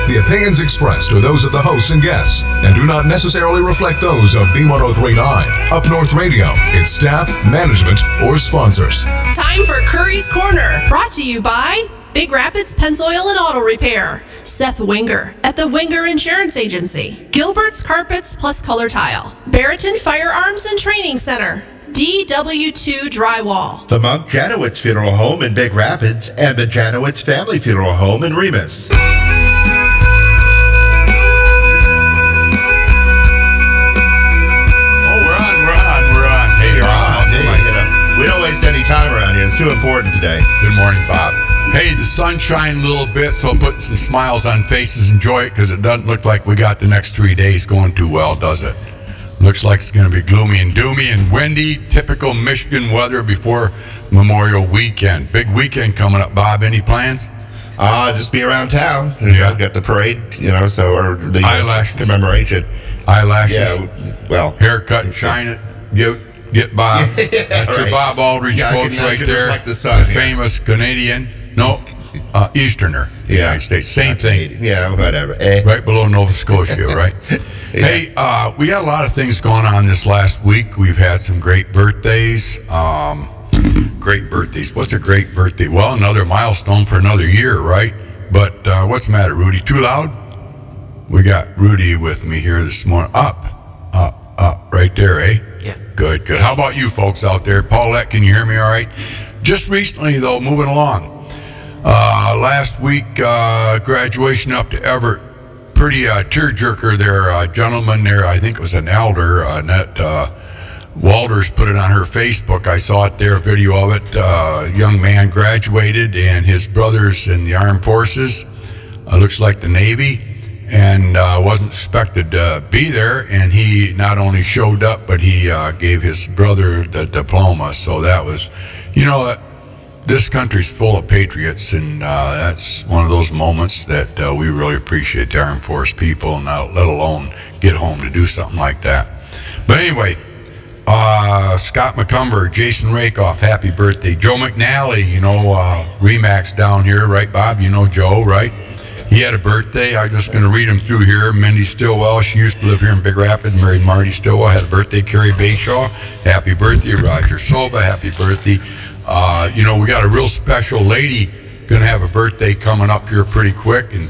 The opinions expressed are those of the hosts and guests and do not necessarily reflect those of B1039, Up North Radio, its staff, management, or sponsors. Time for Curries Corner, brought to you by Big Rapids Pennzoil and Auto Repair, Seth Winger at the Winger Insurance Agency, Gilbert's Carpets Plus Color Tile, Barrington Firearms and Training Center, DW2 Drywall, the Monk Janowitz Funeral Home in Big Rapids, and the Janowitz Family Funeral Home in Remus. We don't waste any time around here. It's too important today. Good morning, Bob. Hey, the sun shined a little bit, so I'm putting some smiles on faces. Enjoy it, because it doesn't look like we got the next 3 days going too well, does it? Looks like it's going to be gloomy and doomy and windy. Typical Michigan weather before Memorial Weekend. Big weekend coming up, Bob. Any plans? Just be around town. Yeah. I've got the parade, or the eyelashes commemoration. Eyelashes. Yeah, well. Haircut and shine it. Get Bob. That's right. your Bob Aldridge folks right there. Like the sun, famous Canadian. No, Easterner. United States. Same thing. Canadian. Yeah, whatever. Right below Nova Scotia, right? Yeah. Hey, we got a lot of things going on this last week. We've had some great birthdays. Great birthdays. What's a great birthday? Well, another milestone for another year, right? But what's the matter, Rudy? Too loud? We got Rudy with me here this morning. Up, right there, eh? Yeah. Good. How about you folks out there? Paulette, can you hear me all right? Just recently, though, moving along. Last week, graduation up to Everett. Pretty tearjerker there, gentleman there. I think it was an elder. Annette Walters put it on her Facebook. I saw it there, a video of it. Young man graduated, and his brother's in the armed forces. Looks like the Navy. And wasn't expected to be there, and he not only showed up, but he gave his brother the diploma. So that was, this country's full of patriots, and that's one of those moments that we really appreciate the Armed Force people, and not let alone get home to do something like that. But anyway, Scott McCumber, Jason Rakoff, happy birthday. Joe McNally, Remax down here, right, Bob? You know Joe, right? He had a birthday. I'm just going to read him through here. Mindy Stillwell, she used to live here in Big Rapids. Married Marty Stillwell, had a birthday. Carrie Bayshaw, happy birthday. Roger Silva, happy birthday. We got a real special lady going to have a birthday coming up here pretty quick. And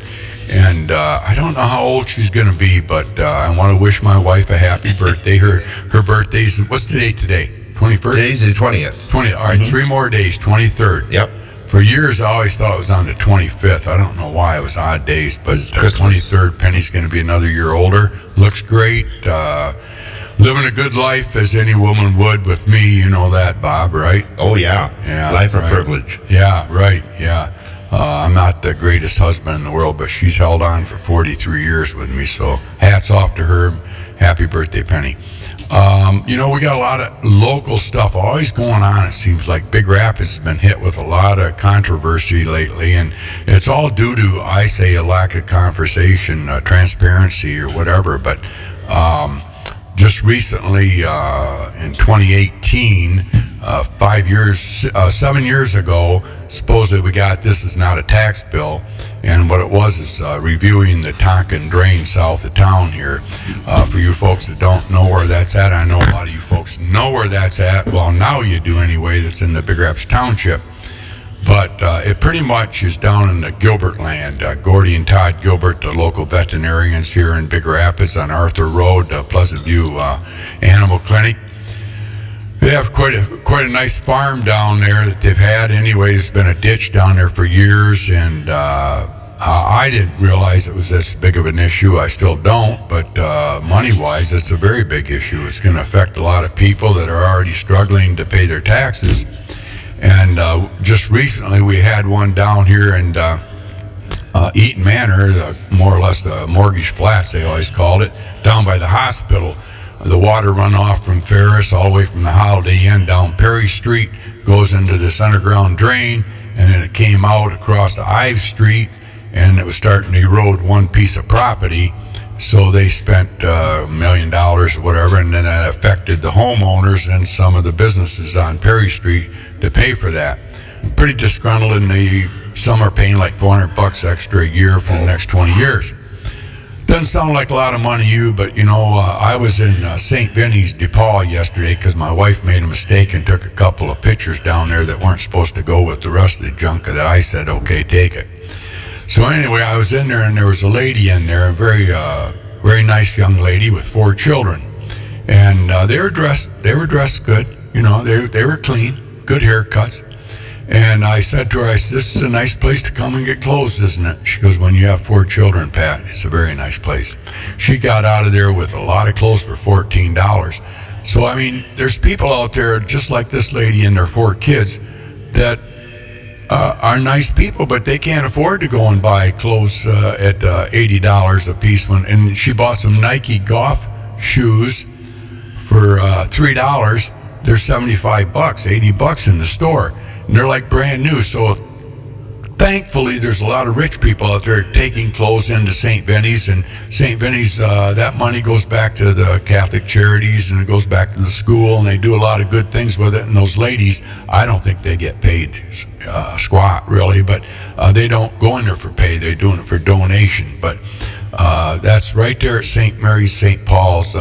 I don't know how old she's going to be, but I want to wish my wife a happy birthday. Her birthday's, what's the date today? 21st? Today's the 20th. 20. All right, 3 more days, 23rd. Yep. For years, I always thought it was on the 25th. I don't know why it was odd days, but the 23rd, Penny's going to be another year older. Looks great. Living a good life as any woman would with me. You know that, Bob, right? Oh, yeah. Life of privilege. Yeah, right, yeah. I'm not the greatest husband in the world, but she's held on for 43 years with me, so hats off to her. Happy birthday, Penny. We got a lot of local stuff always going on. It seems like Big Rapids has been hit with a lot of controversy lately, and it's all due to, I say, a lack of conversation, transparency, or whatever. But just recently, in 2018, 7 years ago, supposedly we got, this is not a tax bill, and what it was is reviewing the Tonkin drain south of town here. For you folks that don't know where that's at, I know a lot of you folks know where that's at. Well, now you do anyway. That's in the Big Rapids Township. But it pretty much is down in the Gilbert land. Gordy and Todd Gilbert, the local veterinarians here in Big Rapids on Arthur Road, Pleasant View Animal Clinic. They have quite a nice farm down there that they've had. Anyway, there's been a ditch down there for years, and I didn't realize it was this big of an issue. I still don't, but money-wise, it's a very big issue. It's going to affect a lot of people that are already struggling to pay their taxes. And just recently, we had one down here in Eaton Manor, more or less the mortgage flats, they always called it, down by the hospital. The water runoff from Ferris all the way from the Holiday Inn down Perry Street goes into this underground drain, and then it came out across the Ives Street, and it was starting to erode one piece of property. So they spent $1 million or whatever, and then that affected the homeowners and some of the businesses on Perry Street to pay for that. Pretty disgruntled, and the some are paying like $400 extra a year for the next 20 years. Doesn't sound like a lot of money to you, but I was in St. Vinny's DePaul yesterday because my wife made a mistake and took a couple of pictures down there that weren't supposed to go with the rest of the junk that I said, okay, take it. So anyway, I was in there and there was a lady in there, a very nice young lady with 4 children. And they were dressed good, they were clean, good haircuts. And I said to her, this is a nice place to come and get clothes, isn't it? She goes, when you have 4 children, Pat, it's a very nice place. She got out of there with a lot of clothes for $14. So, I mean, there's people out there just like this lady and their 4 kids that are nice people, but they can't afford to go and buy clothes at $80 a piece. And she bought some Nike golf shoes for $3. They're $75, $80 in the store. And they're like brand new. So thankfully, there's a lot of rich people out there taking clothes into St. Vinny's. And St. Vinny's, that money goes back to the Catholic charities and it goes back to the school. And they do a lot of good things with it. And those ladies, I don't think they get paid squat, really. But they don't go in there for pay. They're doing it for donation. But that's right there at St. Mary's, St. Paul's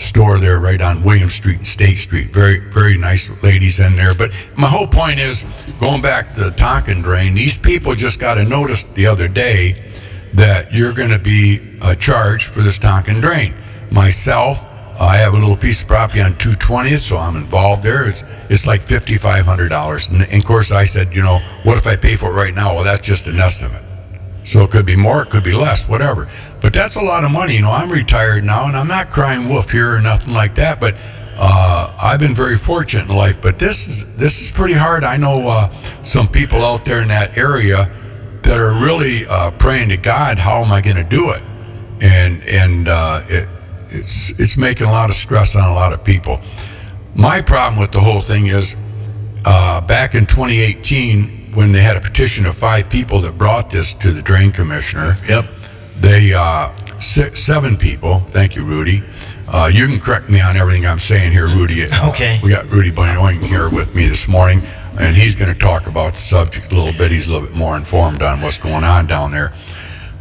store there right on William Street and State Street. Very, very nice ladies in there. But my whole point is, going back to the Tonkin drain, these people just got a notice the other day that you're going to be charged for this Tonkin drain. Myself, I have a little piece of property on 220th, so I'm involved there. It's like $5,500. And of course I said, what if I pay for it right now? Well, that's just an estimate. So it could be more, it could be less, whatever. But that's a lot of money. I'm retired now, and I'm not crying wolf here or nothing like that. But I've been very fortunate in life. But this is pretty hard. I know some people out there in that area that are really praying to God, how am I going to do it? And it's making a lot of stress on a lot of people. My problem with the whole thing is back in 2018. When they had a petition of 5 people that brought this to the drain commissioner. Yep. They 7 people. Thank you, Rudy. You can correct me on everything I'm saying here, Rudy. Okay. We got Rudy Benoing here with me this morning, and he's going to talk about the subject a little bit. He's a little bit more informed on what's going on down there.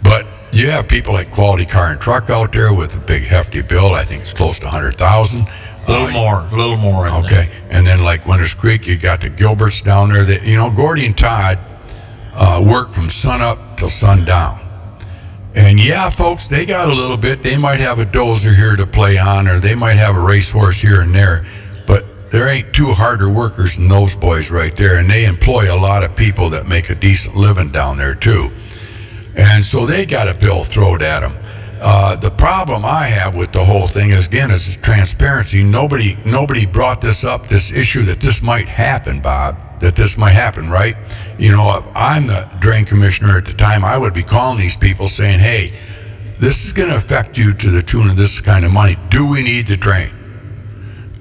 But you have people like Quality Car and Truck out there with a big hefty bill. I think it's close to $100,000. A little more. Okay, and then like Winters Creek, you got the Gilberts down there. That Gordy and Todd work from sun up till sundown. And yeah, folks, they got a little bit. They might have a dozer here to play on, or they might have a racehorse here and there. But there ain't 2 harder workers than those boys right there, and they employ a lot of people that make a decent living down there too. And so they got a bill thrown at them. The problem I have with the whole thing is transparency. Nobody brought this up, this issue that this might happen, Bob, that this might happen, right? If I'm the drain commissioner at the time, I would be calling these people saying, hey, this is going to affect you to the tune of this kind of money. Do we need the drain?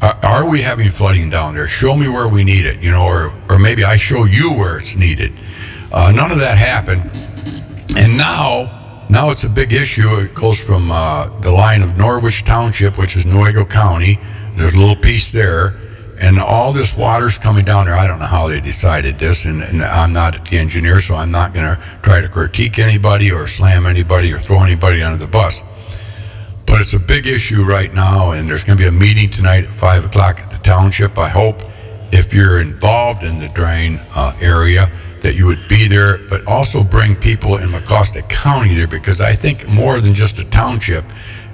Are we having flooding down there? Show me where we need it, or maybe I show you where it's needed. None of that happened. And now it's a big issue. It goes from the line of Norwich Township, which is Nuevo County. There's a little piece there, and all this water's coming down there. I don't know how they decided this, and I'm not the engineer, so I'm not going to try to critique anybody or slam anybody or throw anybody under the bus. But it's a big issue right now, and there's going to be a meeting tonight at 5 o'clock at the township. I hope if you're involved in the drain area, that you would be there, but also bring people in Mecosta County there, because I think more than just a township,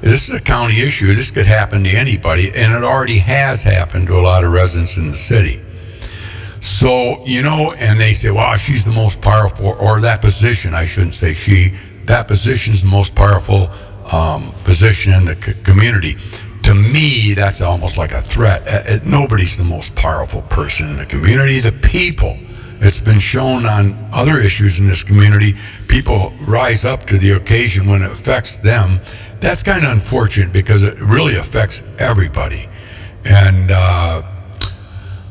this is a county issue. This could happen to anybody, and it already has happened to a lot of residents in the city. So, and they say, well, she's the most powerful, or that position, I shouldn't say she, that position's the most powerful position in the community. To me, that's almost like a threat. Nobody's the most powerful person in the community. The people. It's been shown on other issues in this community. People rise up to the occasion when it affects them. That's kind of unfortunate because it really affects everybody. And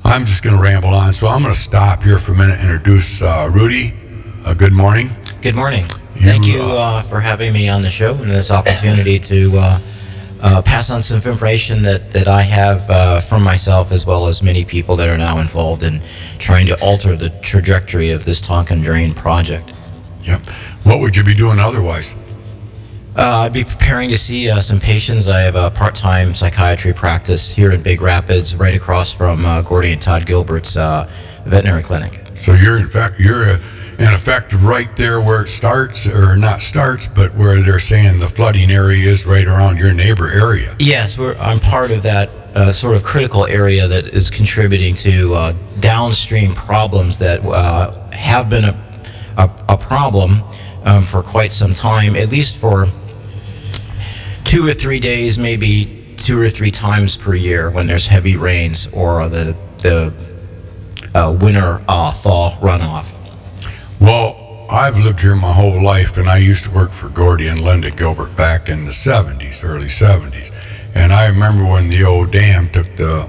I'm just going to ramble on. So I'm going to stop here for a minute and introduce Rudy. Good morning. Good morning. Thank you for having me on the show and this opportunity to pass on some information that I have from myself, as well as many people that are now involved in trying to alter the trajectory of this Tonkin Drain project. Yep. What would you be doing otherwise? I'd be preparing to see some patients. I have a part-time psychiatry practice here in Big Rapids, right across from Gordy and Todd Gilbert's veterinary clinic. So you're in effect right there where it starts, or not starts, but where they're saying the flooding area is, right around your neighbor area. Yes, I'm part of that sort of critical area that is contributing to downstream problems that have been a problem for quite some time, at least for 2 or 3 days, maybe 2 or 3 times per year when there's heavy rains or the winter thaw runoff. Well, I've lived here my whole life, and I used to work for Gordy and Linda Gilbert back in the 70s, early 70s. And I remember when the old dam took the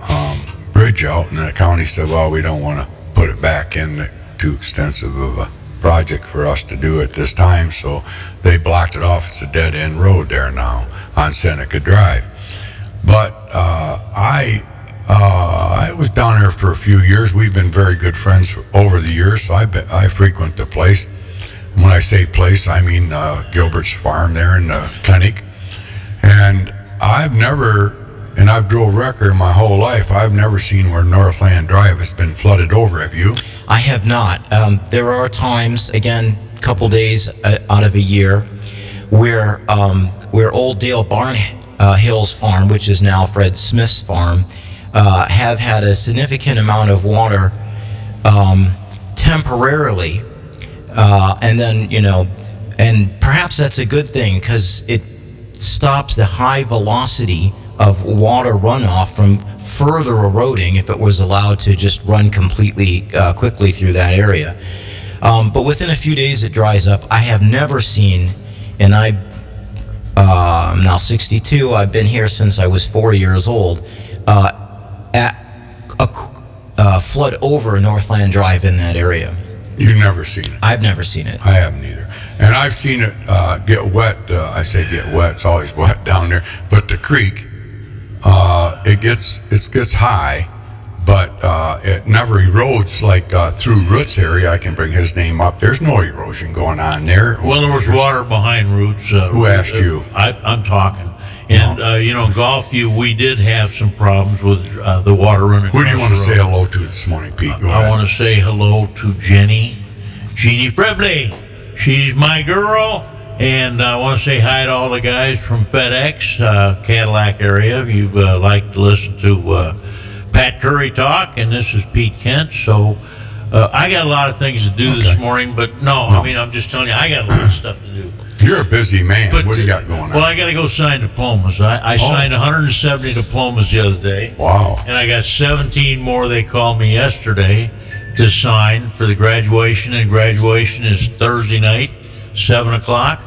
bridge out, and the county said, well, we don't want to put it back in, too extensive of a project for us to do at this time, so they blocked it off. It's a dead-end road there now on Seneca Drive. But I was down there for a few years. We've been very good friends over the years, so I frequent the place. When I say place, I mean Gilbert's farm there in the clinic. And I've drove wrecker my whole life. I've never seen where Northland Drive has been flooded over. Have you? I have not. There are times, again, a couple days out of a year, where Old Dale Barn Hills Farm, which is now Fred Smith's farm, have had a significant amount of water temporarily, and then, and perhaps that's a good thing, because it stops the high velocity of water runoff from further eroding if it was allowed to just run completely quickly through that area. But within a few days it dries up. I have never seen, and I'm now 62, I've been here since I was 4 years old, flood over Northland Drive in that area. You've never seen it? I've never seen it. I haven't either. And I've seen it get wet. I say get wet, it's always wet down there. But the creek, it gets high, but it never erodes like through Roots area. I can bring his name up. There's no erosion going on there. Well, there was water behind Roots. Who asked you? I'm talking. And, Golfview, we did have some problems with the water running. Who do you want to say hello to this morning, Pete? Go ahead. I want to say hello to Jeannie Frebley. She's my girl. And I want to say hi to all the guys from FedEx, Cadillac area. If you like to listen to Pat Curry talk, and this is Pete Kent. So I got a lot of things to do this morning, but no, I mean, I'm just telling you, I got a lot of stuff to do. You're a busy man. But, what do you got going on? Well, I got to go sign diplomas. I signed 170 diplomas the other day. Wow. And I got 17 more they called me yesterday to sign for the graduation. And graduation is Thursday night, 7 o'clock.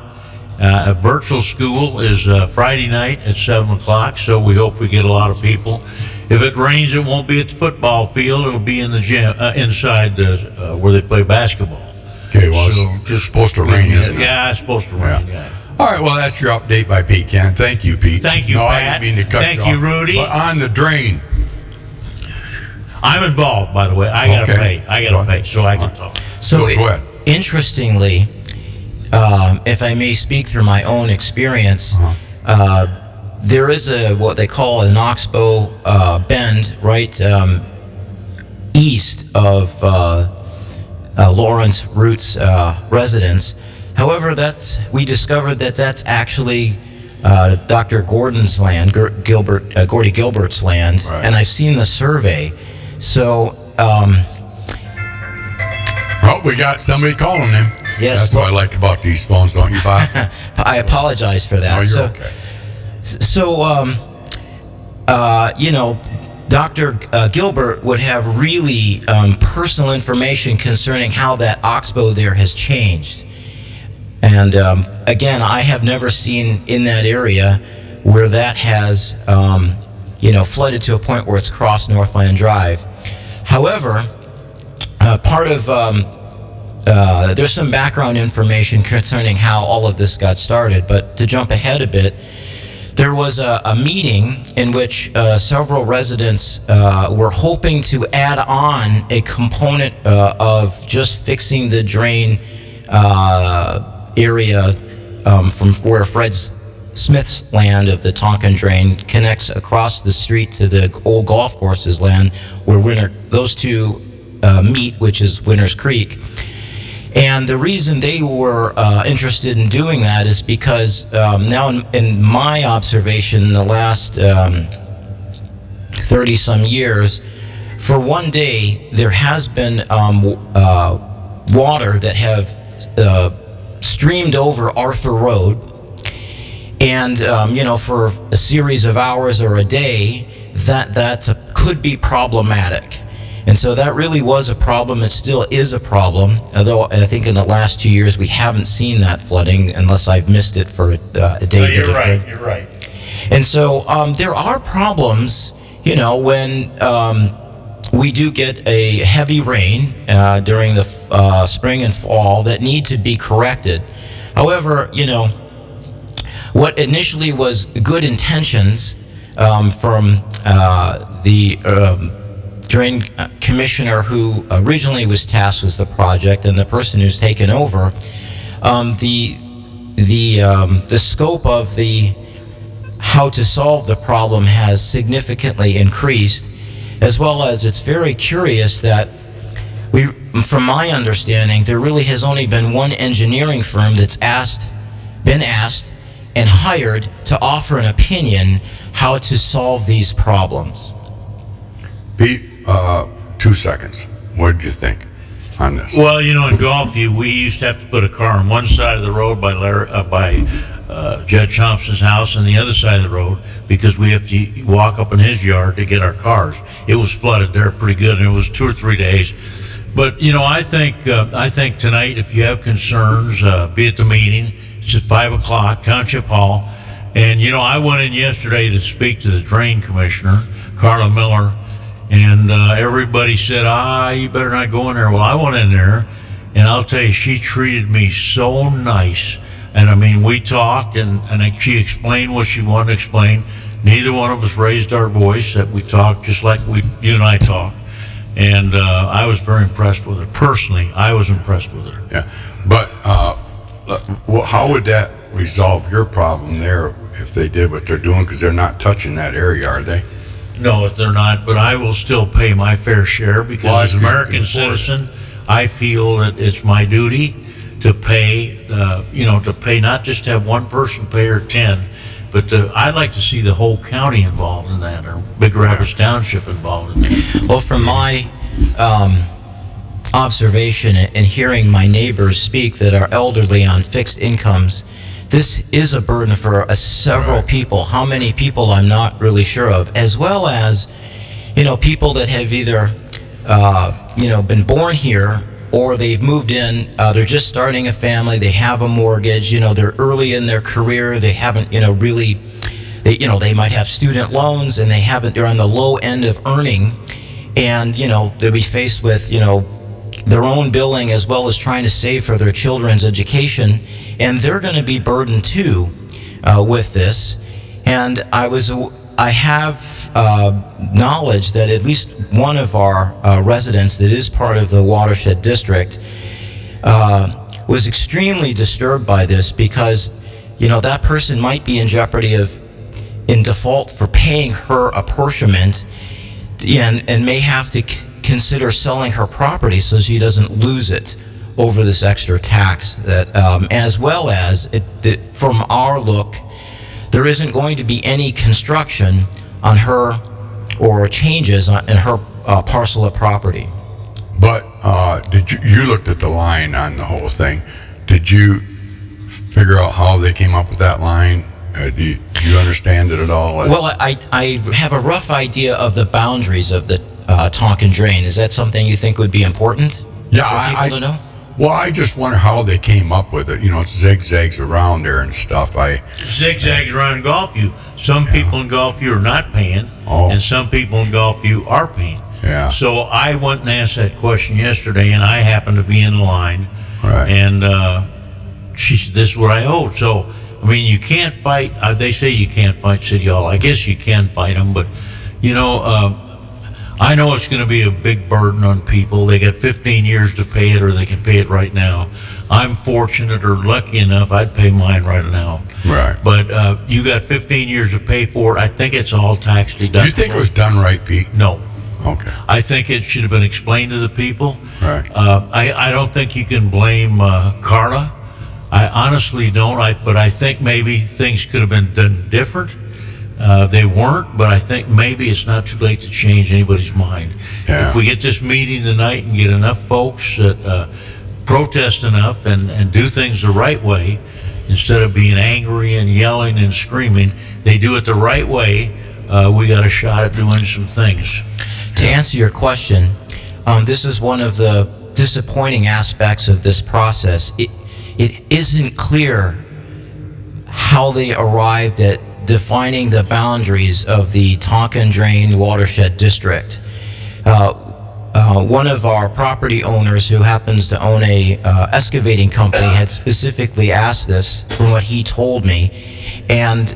Virtual school is Friday night at 7 o'clock. So we hope we get a lot of people. If it rains, it won't be at the football field. It'll be in the gym, inside where they play basketball. Okay, well, So it's supposed to rain, isn't it? Yeah, it's supposed to rain, yeah. All right, well, that's your update by Pete Ken. Thank you, Pete. Thank you, no, Pat. I didn't mean to cut Thank you you, off. Rudy. But on the drain. I'm involved, by the way. I got to Okay. pay. I got to pay, so I can talk. So go ahead. Interestingly, if I may speak through my own experience, there is what they call an oxbow bend right east of Lawrence Roots residence. However, we discovered that's actually Dr. Gordon's land, Gordy Gilbert's land, Right. and I've seen the survey. So, Well, we got somebody calling him. Yes, That's what I like about these phones, don't you, Bob? I apologize for that. No, you're okay. Dr. Gilbert would have really personal information concerning how that oxbow there has changed. And again, I have never seen in that area where that has, flooded to a point where it's crossed Northland Drive. However, part of there's some background information concerning how all of this got started, but to jump ahead a bit, there was a meeting in which several residents were hoping to add on a component of just fixing the drain area from where Fred's Smith's land of the Tonkin drain connects across the street to the old golf course's land where those two meet, which is Winter's Creek. And the reason they were interested in doing that is because now in my observation in the last 30-some years, for one day there has been water that have streamed over Arthur Road. And, for a series of hours or a day, that could be problematic. And so that really was a problem. It still is a problem, although I think in the last 2 years we haven't seen that flooding unless I've missed it for a day. No, you're right. You're right. And so there are problems, when we do get a heavy rain during the spring and fall that need to be corrected. However, what initially was good intentions from the drain commissioner who originally was tasked with the project and the person who's taken over, the scope of how to solve the problem has significantly increased, as well as it's very curious that from my understanding, there really has only been one engineering firm that's been asked and hired to offer an opinion how to solve these problems. Pete, 2 seconds. What did you think on this? Well, in Golfview, we used to have to put a car on one side of the road by Judge Thompson's house and the other side of the road because we have to walk up in his yard to get our cars. It was flooded there pretty good, and it was 2 or 3 days. But I think tonight, if you have concerns, be at the meeting. It's at 5 o'clock, Township Hall, and I went in yesterday to speak to the drain commissioner, Carla Miller, and everybody said, you better not go in there. Well, I went in there, and I'll tell you, she treated me so nice. And I mean, we talked, and she explained what she wanted to explain. Neither one of us raised our voice. That we talked just like you and I talk. And I was very impressed with her. Personally, I was impressed with her. Yeah, but how would that resolve your problem there if they did what they're doing? Because they're not touching that area, are they? No, they're not. But I will still pay my fair share because as an American citizen, I feel that it's my duty to pay. To pay, not just to have one person pay or 10, but I'd like to see the whole county involved in that, or Big Rapids Township involved in that. Well, from my observation and hearing my neighbors speak that are elderly on fixed incomes, this is a burden for several people. How many people I'm not really sure of, as well as people that have either been born here or they've moved in, they're just starting a family, they have a mortgage, they're early in their career, they haven't really, they might have student loans and they're on the low end of earning, and they'll be faced with their own billing as well as trying to save for their children's education, and they're going to be burdened too with this. And I have knowledge that at least one of our residents that is part of the watershed district was extremely disturbed by this because that person might be in jeopardy in default for paying her apportionment, and may have to consider selling her property so she doesn't lose it over this extra tax. That as well as from our look, there isn't going to be any construction on her or changes in her parcel of property. But did you looked at the line on the whole thing? Did you figure out how they came up with that line? Do you understand it at all? Well, I have a rough idea of the boundaries of the Tonkin drain. Is that something you think would be important? Yeah, for people to know? Well, I just wonder how they came up with it. It zigzags around there and stuff. Zigzags around Golfview. Some people in Golfview are not paying, and some people in Golfview are paying. Yeah. So I went and asked that question yesterday, and I happened to be in line. Right. And she said, "This is what I owed." So I mean, you can't fight. They say you can't fight City Hall. I guess you can fight them, but I know it's going to be a big burden on people. They got 15 years to pay it, or they can pay it right now. I'm fortunate or lucky enough, I'd pay mine right now. Right. But you got 15 years to pay for it. I think it's all tax deductible. Do you think it was done right, Pete? No. Okay. I think it should have been explained to the people. Right. I don't think you can blame Carla. I honestly don't. But I think maybe things could have been done different. They weren't, but I think maybe it's not too late to change anybody's mind. Yeah. If we get this meeting tonight and get enough folks that protest enough and do things the right way, instead of being angry and yelling and screaming, they do it the right way, we got a shot at doing some things. To answer your question, this is one of the disappointing aspects of this process. It isn't clear how they arrived at defining the boundaries of the Tonkin Drain Watershed District. One of our property owners, who happens to own a excavating company, had specifically asked this from what he told me, and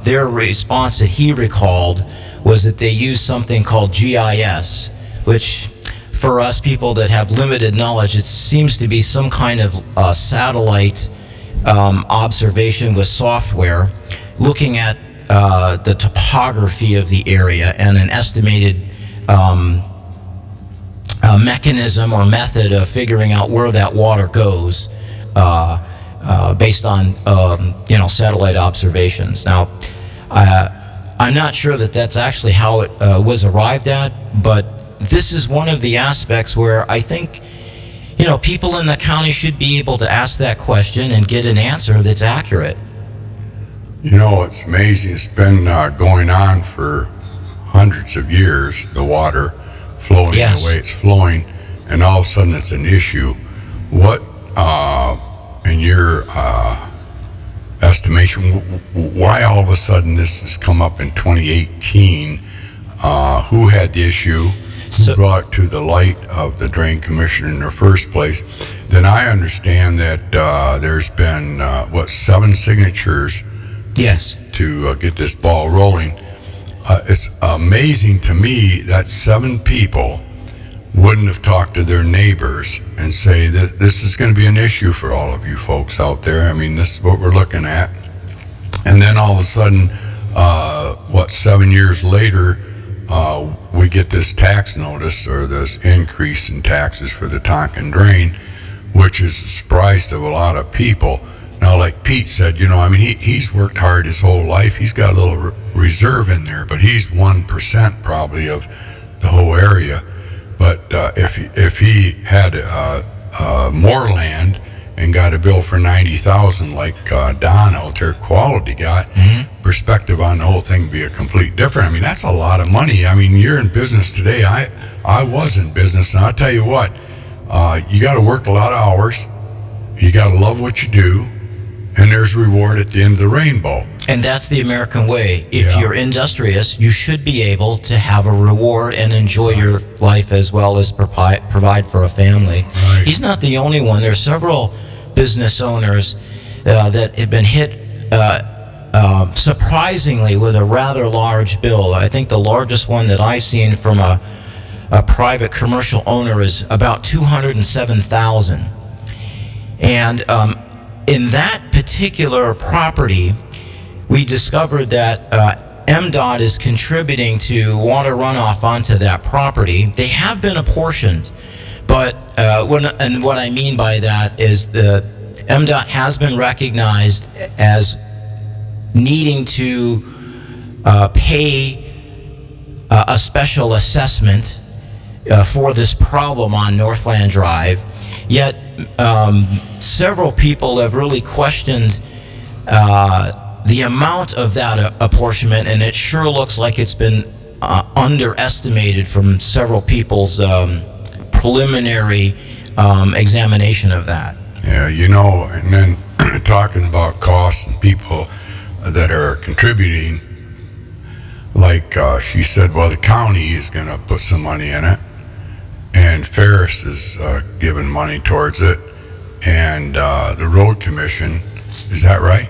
their response that he recalled was that they used something called GIS, which for us people that have limited knowledge, it seems to be some kind of satellite observation with software looking at the topography of the area and an estimated mechanism or method of figuring out where that water goes based on satellite observations. Now, I'm not sure that that's actually how it was arrived at, but this is one of the aspects where I think people in the county should be able to ask that question and get an answer that's accurate. It's amazing. It's been going on for hundreds of years, the water flowing Yes. the way it's flowing, and all of a sudden it's an issue. What, in your estimation, why all of a sudden this has come up in 2018? Who had the issue? Who brought it to the light of the Drain Commission in the first place? Then I understand that there's been, 7 signatures Yes. to get this ball rolling. It's amazing to me that 7 people wouldn't have talked to their neighbors and say that this is going to be an issue for all of you folks out there. I mean, this is what we're looking at. And then all of a sudden, 7 years later, we get this tax notice or this increase in taxes for the Tonkin Drain, which is a surprise to a lot of people. Now, like Pete said, he's worked hard his whole life. He's got a little reserve in there, but he's 1% probably of the whole area. But if he had more land and got a bill for $90,000 like Don out there, Quality got, perspective on the whole thing would be a complete different. I mean, that's a lot of money. I mean, you're in business today. I was in business, and I'll tell you what, you got to work a lot of hours. You got to love what you do. And there's reward at the end of the rainbow. And that's the American way. If you're industrious, you should be able to have a reward and enjoy your life as well as provide for a family. Right. He's not the only one. There's several business owners that have been hit surprisingly with a rather large bill. I think the largest one that I've seen from a private commercial owner is about $207,000. And in that particular property, we discovered that MDOT is contributing to water runoff onto that property. They have been apportioned, but what I mean by that is the MDOT has been recognized as needing to pay a special assessment for this problem on Northland Drive. Yet several people have really questioned the amount of that apportionment, and it sure looks like it's been underestimated from several people's preliminary examination of that. Yeah, and then talking about costs and people that are contributing, like she said, well, the county is going to put some money in it, and Ferris is giving money towards it, and the road commission. Is that right?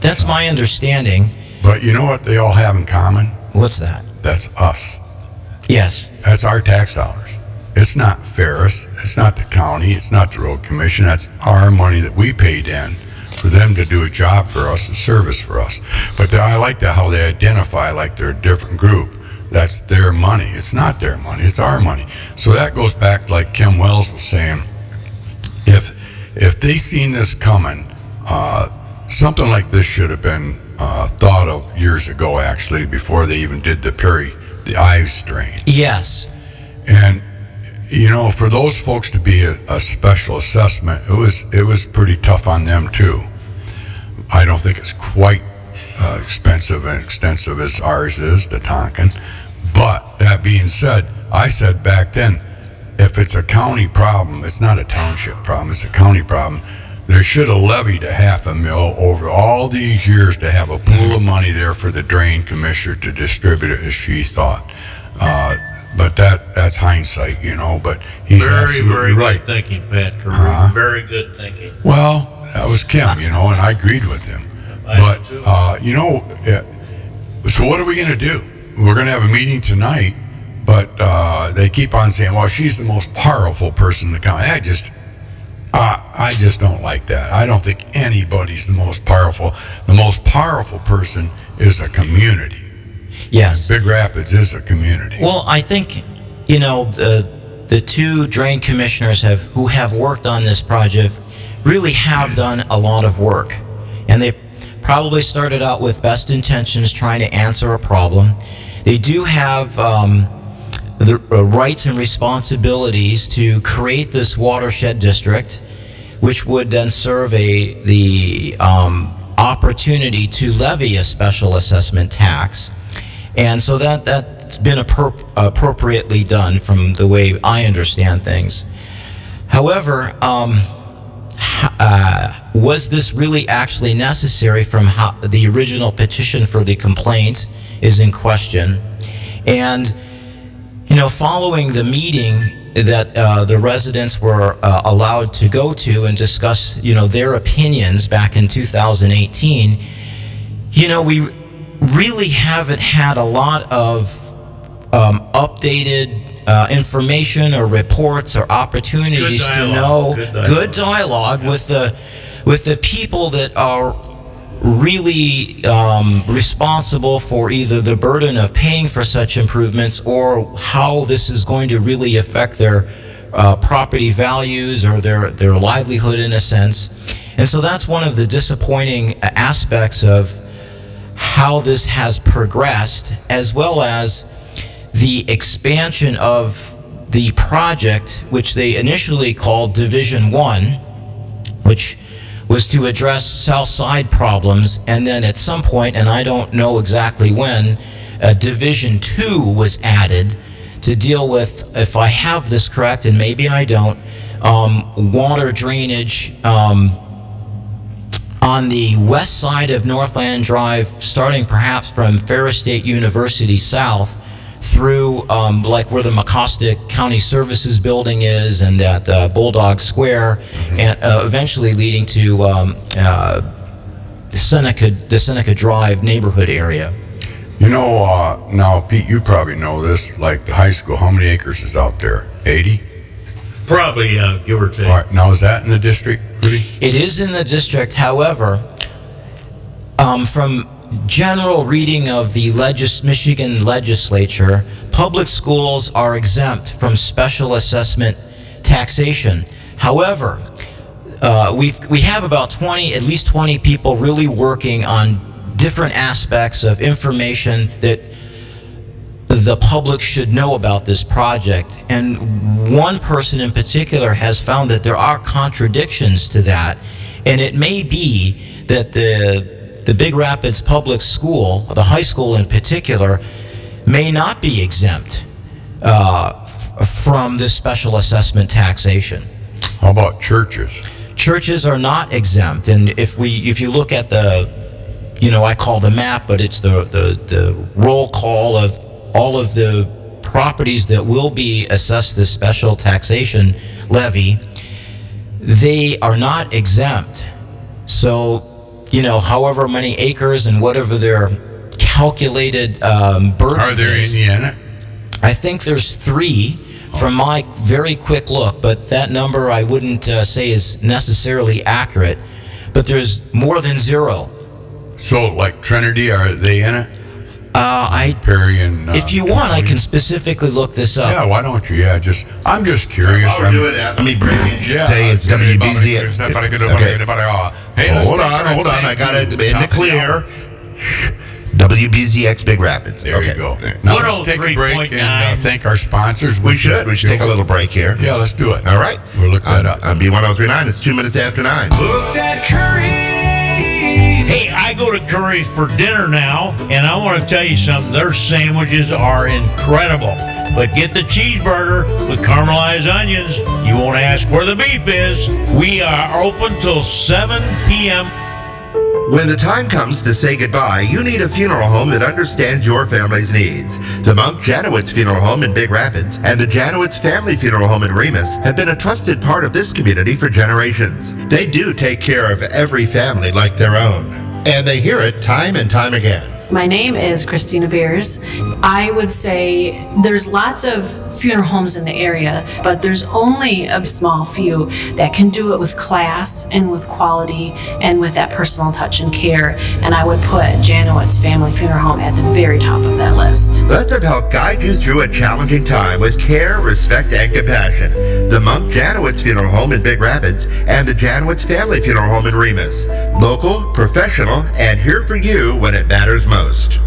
That's my understanding. But you know what they all have in common? What's that? That's us. Yes. That's our tax dollars. It's not Ferris. It's not the county. It's not the road commission. That's our money that we paid in for them to do a job for us, a service for us. But I like that how they identify like they're a different group. That's their money. It's not their money. It's our money. So that goes back, like Kim Wells was saying, if they seen this coming, something like this should have been thought of years ago, actually, before they even did the ice drain. Yes. And you know, for those folks to be a special assessment, it was pretty tough on them too. I don't think it's quite expensive and extensive as ours is, the Tonkin. But that being said, I said back then, if it's a county problem, it's not a township problem, it's a county problem. They should have levied $500,000 over all these years to have a pool of money there for the drain commissioner to distribute it as she thought. But that's hindsight, you know, but he's very, absolutely very right. good thinking, Pat Curry. Very good thinking. Well, that was Kim, you know, and I agreed with him. I do too. But, you know, so what are we going to do? We're going to have a meeting tonight, but they keep on saying, well, she's the most powerful person in the county. I just don't like that. I don't think anybody's the most powerful. The most powerful person is a community. Yes. Big Rapids is a community. Well, I think, you know, the two drain commissioners who have worked on this project really have done a lot of work. And they probably started out with best intentions trying to answer a problem. They do have the rights and responsibilities to create this watershed district, which would then serve the opportunity to levy a special assessment tax. And so that's been appropriately done from the way I understand things. However, was this really actually necessary from how the original petition for the complaint is in question? And, you know, following the meeting that the residents were allowed to go to and discuss, you know, their opinions back in 2018, you know, we really haven't had a lot of updated information or reports or opportunities to know good dialogue with the people that are really responsible for either the burden of paying for such improvements or how this is going to really affect their property values or their livelihood in a sense. And so that's one of the disappointing aspects of how this has progressed, as well as the expansion of the project, which they initially called Division 1, which was to address South Side problems, and then at some point, and I don't know exactly when, Division 2 was added to deal with, if I have this correct, and maybe I don't, water drainage on the west side of Northland Drive, starting perhaps from Ferris State University south through like where the McCostick County Services Building is and that Bulldog Square, and eventually leading to the Seneca Drive neighborhood area. You know, now, Pete, you probably know this, like the high school, how many acres is out there? 80? Probably, give or take. All right, now is that in the district, Rudy? It is in the district. However, from general reading of the Michigan legislature, public schools are exempt from special assessment taxation. However, we have about at least 20 people really working on different aspects of information that the public should know about this project. And one person in particular has found that there are contradictions to that. And it may be that the Big Rapids Public School, the high school in particular, may not be exempt from this special assessment taxation. How about churches? Churches are not exempt. And if you look at I call the map, but it's the roll call of all of the properties that will be assessed this special taxation levy, they are not exempt. So however many acres and whatever their calculated burden Are there is. any in it? I think there's 3 from my very quick look, but that number I wouldn't say is necessarily accurate. But there's more than 0. So, like Trinity, are they in it? Perry and if you want, I can specifically look this up. Yeah, why don't you? Yeah, I'm just curious. I'll do it. Let me bring it. Yeah, Say it's WBZ. Hey, hold on. I got it in the clear. WBZX Big Rapids. There you go. Now let's take a break and thank our sponsors. We should take a little break here. Yeah, let's do it. All right. We'll look that up. On B1039, it's 2 minutes after 9. Looked at Curry. Hey, I go to Curry's for dinner now, and I want to tell you something. Their sandwiches are incredible. But get the cheeseburger with caramelized onions. You won't ask where the beef is. We are open till 7 p.m. When the time comes to say goodbye, you need a funeral home that understands your family's needs. The Monk Janowitz Funeral Home in Big Rapids and the Janowitz Family Funeral Home in Remus have been a trusted part of this community for generations. They do take care of every family like their own, and they hear it time and time again. My name is Christina Beers. I would say there's lots of funeral homes in the area, but there's only a small few that can do it with class and with quality and with that personal touch and care. And I would put Janowitz Family Funeral Home at the very top of that list. Let them help guide you through a challenging time with care, respect, and compassion. The Monk Janowitz Funeral Home in Big Rapids and the Janowitz Family Funeral Home in Remus. Local, professional, and here for you when it matters most.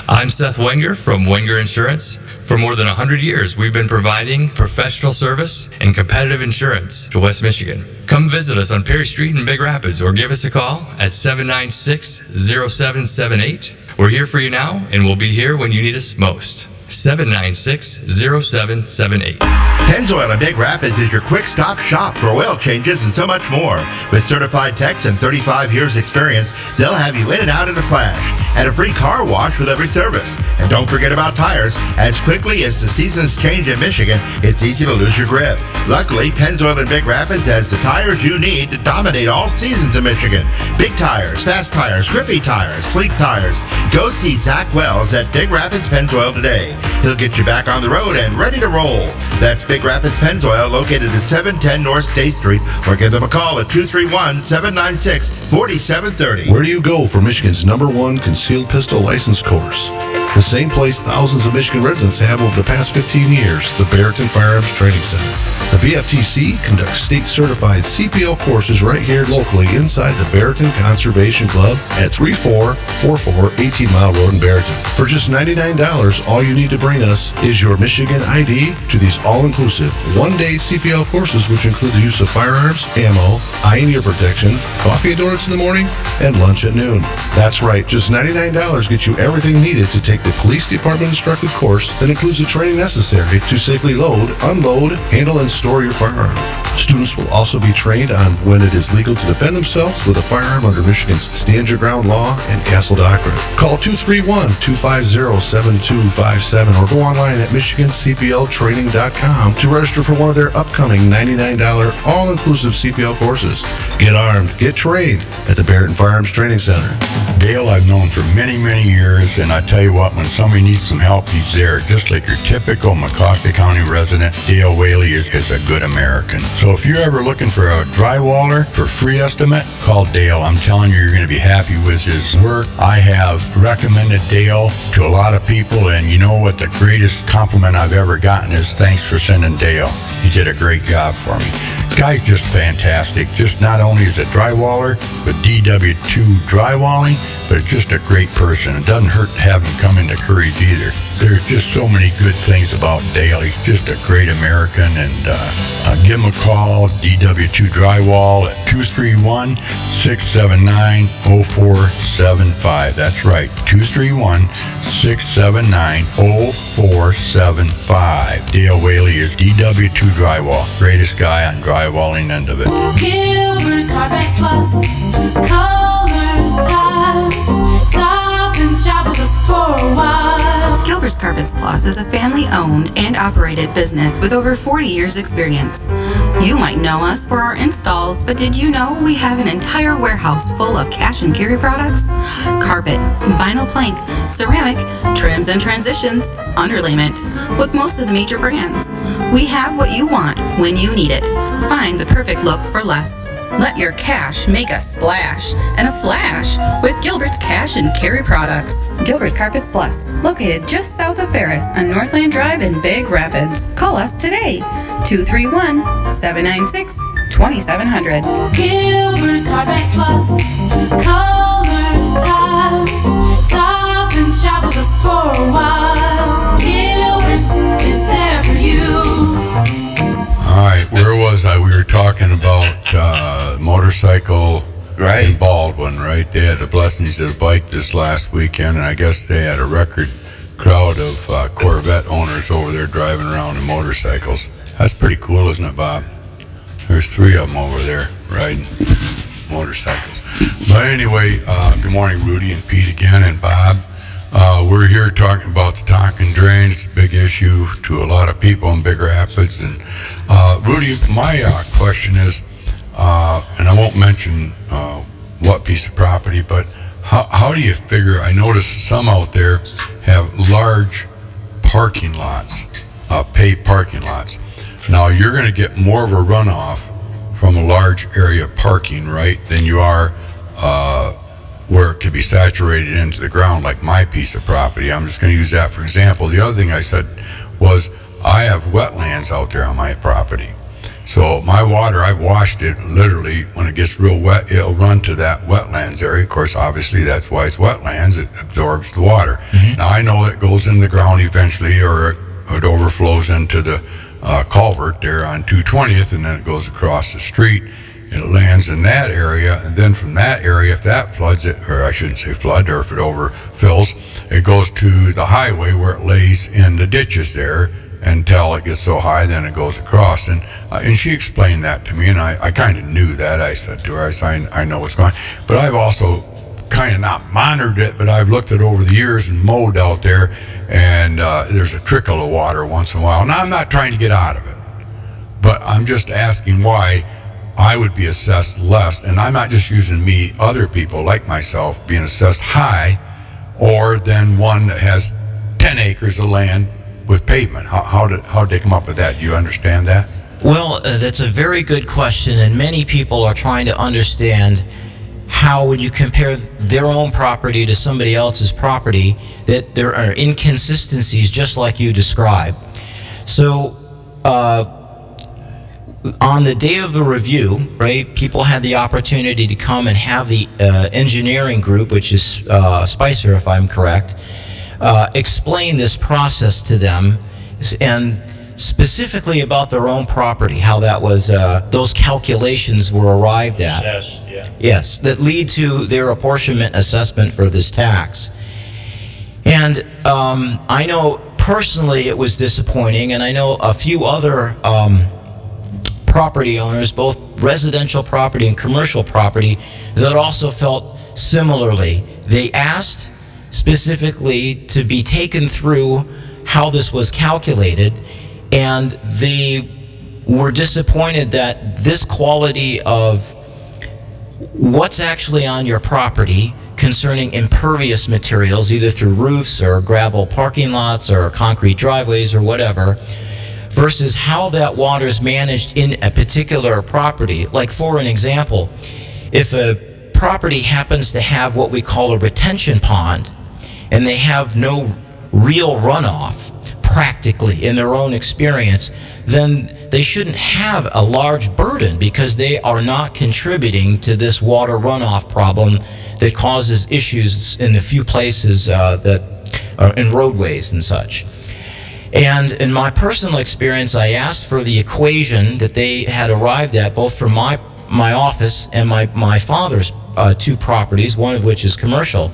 I'm Seth Wenger from Wenger Insurance. For more than 100 years, we've been providing professional service and competitive insurance to West Michigan. Come visit us on Perry Street in Big Rapids or give us a call at 796-0778. We're here for you now, and we'll be here when you need us most. 796-0778. Pennzoil in Big Rapids is your quick-stop shop for oil changes and so much more. With certified techs and 35 years experience, they'll have you in and out in a flash, and a free car wash with every service. And don't forget about tires. As quickly as the seasons change in Michigan, it's easy to lose your grip. Luckily, Pennzoil in Big Rapids has the tires you need to dominate all seasons in Michigan. Big tires, fast tires, grippy tires, sleek tires. Go see Zach Wells at Big Rapids Pennzoil today. He'll get you back on the road and ready to roll. That's Big Rapids Pennzoil, located at 710 North State Street, or give them a call at 231-796-4730. Where do you go for Michigan's #1 concealed pistol license course? The same place thousands of Michigan residents have over the past 15 years, the Barrington Firearms Training Center. The BFTC conducts state-certified CPL courses right here locally inside the Barrington Conservation Club at 3444 18 Mile Road in Barrington. For just $99, all you need to bring us is your Michigan ID to these all-inclusive one-day CPL courses, which include the use of firearms, ammo, eye and ear protection, coffee and donuts in the morning, and lunch at noon. That's right, just $99 gets you everything needed to take the police department instructed course that includes the training necessary to safely load, unload, handle, and store your firearm. Students will also be trained on when it is legal to defend themselves with a firearm under Michigan's Stand Your Ground law and Castle Doctrine. Call 231-250-7257 or go online at michigancpltraining.com to register for one of their upcoming $99 all-inclusive CPL courses. Get armed, get trained at the Barrington Firearms Training Center. Dale I've known for many, many years, and I tell you what, when somebody needs some help, he's there. Just like your typical McCoskey County resident, Dale Whaley is a good American. So if you're ever looking for a drywaller for free estimate, call Dale. I'm telling you, you're going to be happy with his work. I have recommended Dale to a lot of people, and you know what the greatest compliment I've ever gotten is thanks for sending Dale. He did a great job for me. Guy's just fantastic. Just not only is a drywaller, but DW2 drywalling, but it's just a great person. It doesn't hurt to have him come into Curry's either. There's just so many good things about Dale. He's just a great American, and give him a call, DW2 Drywall at 231-679-0475. That's right, 231-679-0475. Dale Whaley is DW2 Drywall. Greatest guy on drywalling end of it. Gilbert's Carpex Plus, color time. Stop and shop with us for a while. Gilbert's Carpex Carpets Plus is a family-owned and operated business with over 40 years experience. You might know us for our installs, but did you know we have an entire warehouse full of cash and carry products? Carpet, vinyl plank, ceramic, trims and transitions, underlayment, with most of the major brands. We have what you want when you need it. Find the perfect look for less. Let your cash make a splash and a flash with Gilbert's Cash and Carry products. Gilbert's Carpets Plus, located just south of Ferris on Northland Drive in Big Rapids. Call us today, 231-796-2700. Gilbert's Carpets Plus. Color time. Stop and shop with us for a while. Gilbert's is there for you. All right, where was I? We were talking about motorcycle in Baldwin, right? They had the Blessings of the Bike this last weekend, and I guess they had a record crowd of Corvette owners over there driving around in motorcycles. That's pretty cool, isn't it, Bob? There's 3 of them over there riding motorcycles. But anyway, good morning, Rudy and Pete again, and Bob. We're here talking about the Tonkin drain. It's a big issue to a lot of people in Big Rapids. And Rudy, my question is, and I won't mention what piece of property, but how do you figure, I noticed some out there have large parking lots, paved parking lots. Now you're going to get more of a runoff from a large area of parking, right, than you are where it could be saturated into the ground, like my piece of property. I'm just going to use that for example. The other thing I said was I have wetlands out there on my property. So my water, I've washed it literally. When it gets real wet, it'll run to that wetlands area. Of course, obviously that's why it's wetlands. It absorbs the water. Mm-hmm. Now I know it goes in the ground eventually, or it overflows into the culvert there on 220th, and then it goes across the street. It lands in that area, and then from that area, if that floods it, or I shouldn't say flood, or if it overfills, it goes to the highway where it lays in the ditches there until it gets so high, then it goes across. And she explained that to me, and I kind of knew that. I said to her, I know what's going on. But I've also kind of not monitored it, but I've looked at it over the years and mowed out there, and there's a trickle of water once in a while. Now, I'm not trying to get out of it, but I'm just asking why I would be assessed less, and I'm not just using me, other people like myself being assessed high, or than one that has 10 acres of land with pavement. How did they come up with that? Do you understand that? Well, that's a very good question, and many people are trying to understand how, when you compare their own property to somebody else's property, that there are inconsistencies just like you described. So, on the day of the review, right, people had the opportunity to come and have the engineering group, which is Spicer, if I'm correct, explain this process to them, and specifically about their own property, how that was, those calculations were arrived at. Yes, yeah. Yes, that lead to their apportionment assessment for this tax. And I know personally it was disappointing, and I know a few other property owners, both residential property and commercial property, that also felt similarly. They asked specifically to be taken through how this was calculated, and they were disappointed that this quality of what's actually on your property concerning impervious materials, either through roofs or gravel parking lots or concrete driveways or whatever, versus how that water is managed in a particular property. Like, for an example, if a property happens to have what we call a retention pond, and they have no real runoff, practically, in their own experience, then they shouldn't have a large burden, because they are not contributing to this water runoff problem that causes issues in the few places that are in roadways and such. And in my personal experience, I asked for the equation that they had arrived at, both for my office and my father's 2 properties, one of which is commercial.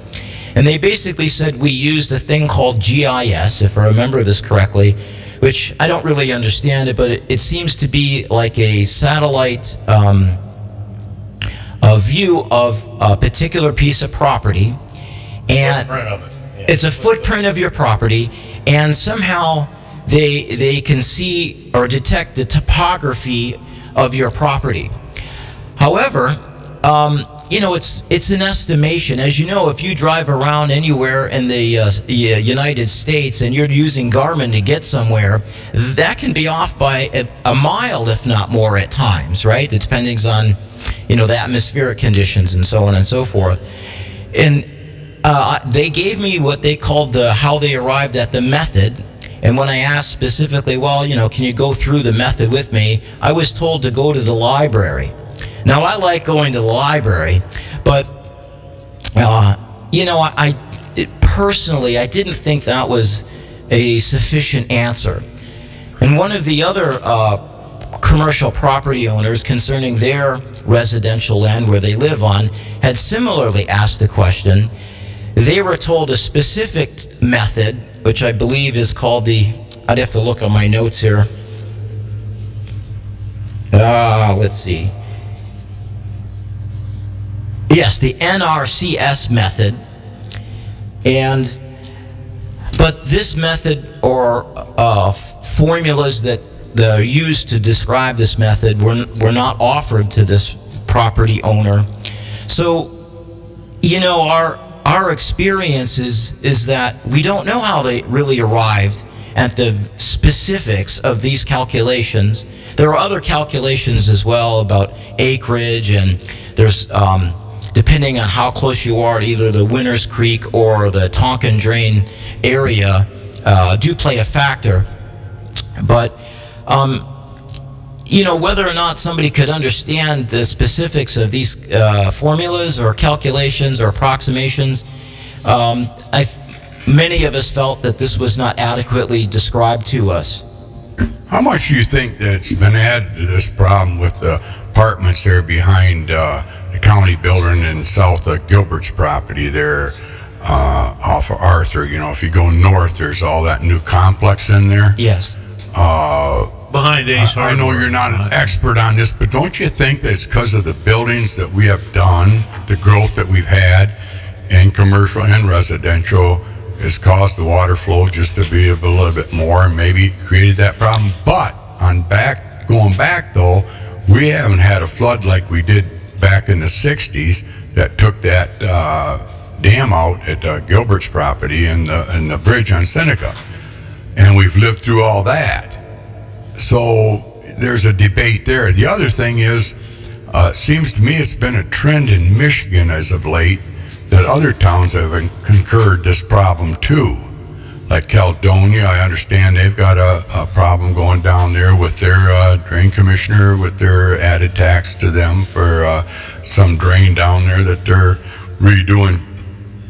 And they basically said we used a thing called GIS, if I remember this correctly, which I don't really understand it, but it seems to be like a satellite a view of a particular piece of property. And Footprint of it. It's a footprint of your property, and somehow they can see or detect the topography of your property. However, it's an estimation. As you know, if you drive around anywhere in the United States and you're using Garmin to get somewhere, that can be off by a mile, if not more, at times, right? It depends on, the atmospheric conditions and so on and so forth. And they gave me what they called how they arrived at the method. And when I asked specifically, can you go through the method with me? I was told to go to the library. Now, I like going to the library, but, personally, I didn't think that was a sufficient answer. And one of the other commercial property owners concerning their residential land where they live on had similarly asked the question. They were told a specific method, which I believe is called I'd have to look on my notes here. Let's see. Yes, the NRCS method. But this method or formulas that are used to describe this method were not offered to this property owner. So, our experience is that we don't know how they really arrived at the specifics of these calculations. There are other calculations as well about acreage, and there's depending on how close you are to either the Winters Creek or the Tonkin Drain area, do play a factor. But, whether or not somebody could understand the specifics of these formulas or calculations or approximations, many of us felt that this was not adequately described to us. How much do you think that's been added to this problem with the apartments there behind the county building in south of Gilbert's property there off of Arthur? If you go north, there's all that new complex in there. Yes. Behind Ace I know Hardware. you're not an expert on this, but don't you think that it's because of the buildings that we have done, the growth that we've had in commercial and residential, has caused the water flow just to be a little bit more and maybe created that problem? But going back though, we haven't had a flood like we did back in the 60s that took that dam out at Gilbert's property and the bridge on Seneca. And we've lived through all that. So there's a debate there. The other thing is, it seems to me it's been a trend in Michigan as of late that other towns have concurred this problem too. Like Caledonia, I understand they've got a problem going down there with their drain commissioner, with their added tax to them for some drain down there that they're redoing.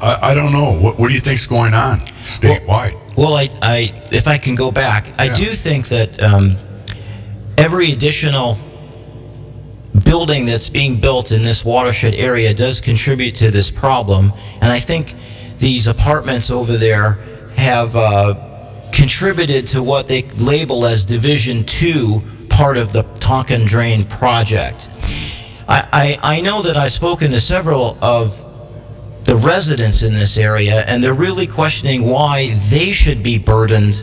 I don't know. What do you think's going on statewide? Well, if I can go back, I do think that every additional building that's being built in this watershed area does contribute to this problem. And I think these apartments over there have contributed to what they label as Division 2, part of the Tonkin Drain project. I know that I've spoken to several of the residents in this area, and they're really questioning why they should be burdened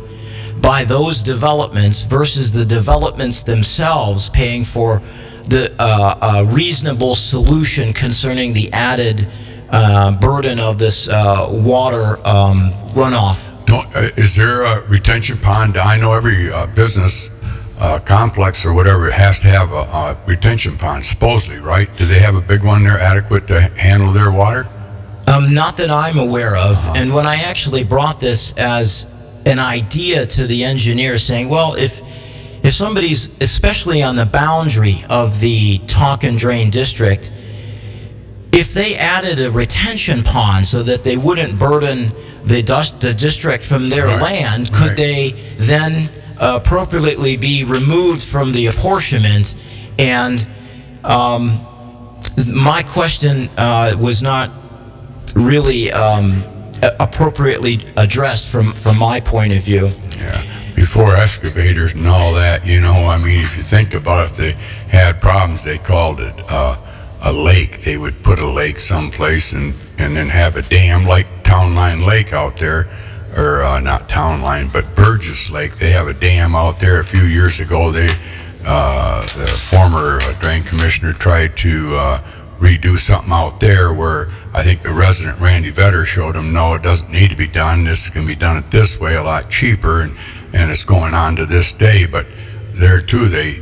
by those developments versus the developments themselves paying for the reasonable solution concerning the added burden of this water runoff. Is there a retention pond? I know every business complex or whatever has to have a retention pond, supposedly, right? Do they have a big one there adequate to handle their water? Not that I'm aware of. And when I actually brought this as an idea to the engineer, saying, well, if somebody's, especially on the boundary of the Tonkin Drain District, if they added a retention pond so that they wouldn't burden the district from their land, could they then appropriately be removed from the apportionment? And my question was not really appropriately addressed from my point of view. Yeah. Before excavators and all that, if you think about it, if they had problems, they called it a lake. They would put a lake someplace and then have a dam like Town Line Lake out there, or not Town Line, but Burgess Lake. They have a dam out there. A few years ago, the former drain commissioner tried to redo something out there where I think the resident Randy Vetter showed him, no, it doesn't need to be done. This can be done it this way, a lot cheaper, and it's going on to this day. But there too, they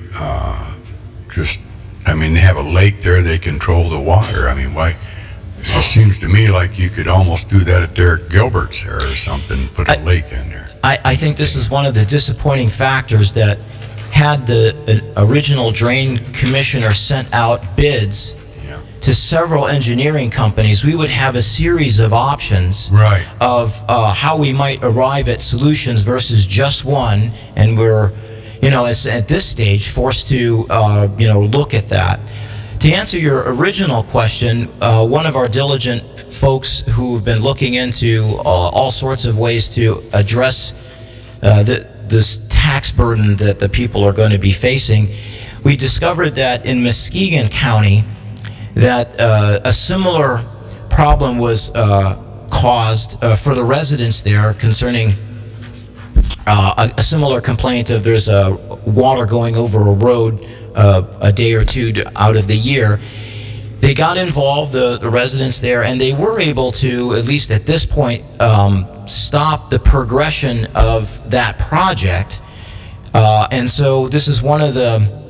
they have a lake there. They control the water. I mean, why? It seems to me like you could almost do that at Derek Gilbert's there or something, put a lake in there. I think this is one of the disappointing factors that had the original drain commissioner sent out bids to several engineering companies, we would have a series of options of how we might arrive at solutions versus just one, and we're, at this stage, forced to, look at that. To answer your original question, one of our diligent folks who've been looking into all sorts of ways to address this tax burden that the people are going to be facing, we discovered that in Muskegon County, that a similar problem was caused for the residents there concerning a similar complaint of there's water going over a road a day or two out of the year. They got involved, the residents there, and they were able to, at least at this point, stop the progression of that project. And so this is one of the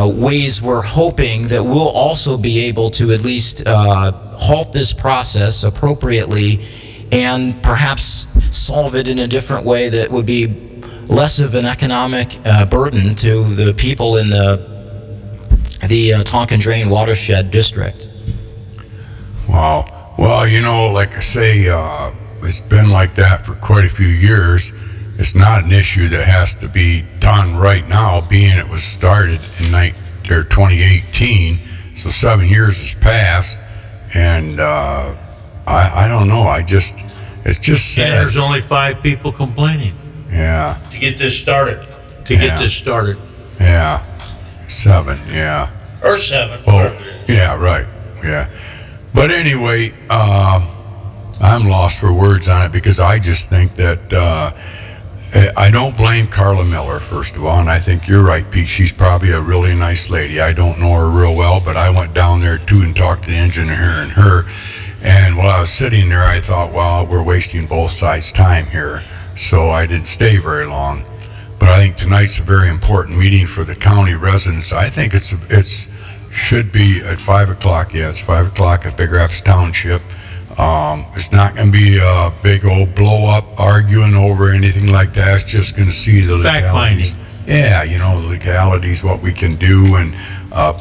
ways we're hoping that we'll also be able to at least halt this process appropriately and perhaps solve it in a different way that would be less of an economic burden to the people in the Tonkin Drain Watershed District. Wow. Well, like I say, it's been like that for quite a few years. It's not an issue that has to be done right now, being it was started in 2018, so 7 years has passed, and I don't know. It's just sad. And there's only 5 people complaining. Yeah. To get this started. Yeah. 7. Yeah. Or 7. Oh, yeah. Right. Yeah. But anyway, I'm lost for words on it because I just think that. I don't blame Carla Miller, first of all, and I think you're right, Pete. She's probably a really nice lady. I don't know her real well, but I went down there too and talked to the engineer and her. And while I was sitting there, I thought, well, we're wasting both sides' time here. So I didn't stay very long. But I think tonight's a very important meeting for the county residents. I think it's should be at 5 o'clock. Yeah, it's 5 o'clock at Big Rapids Township. It's not going to be a big old blow up arguing over anything like that. It's just going to see the fact finding. Yeah, the legalities, what we can do, and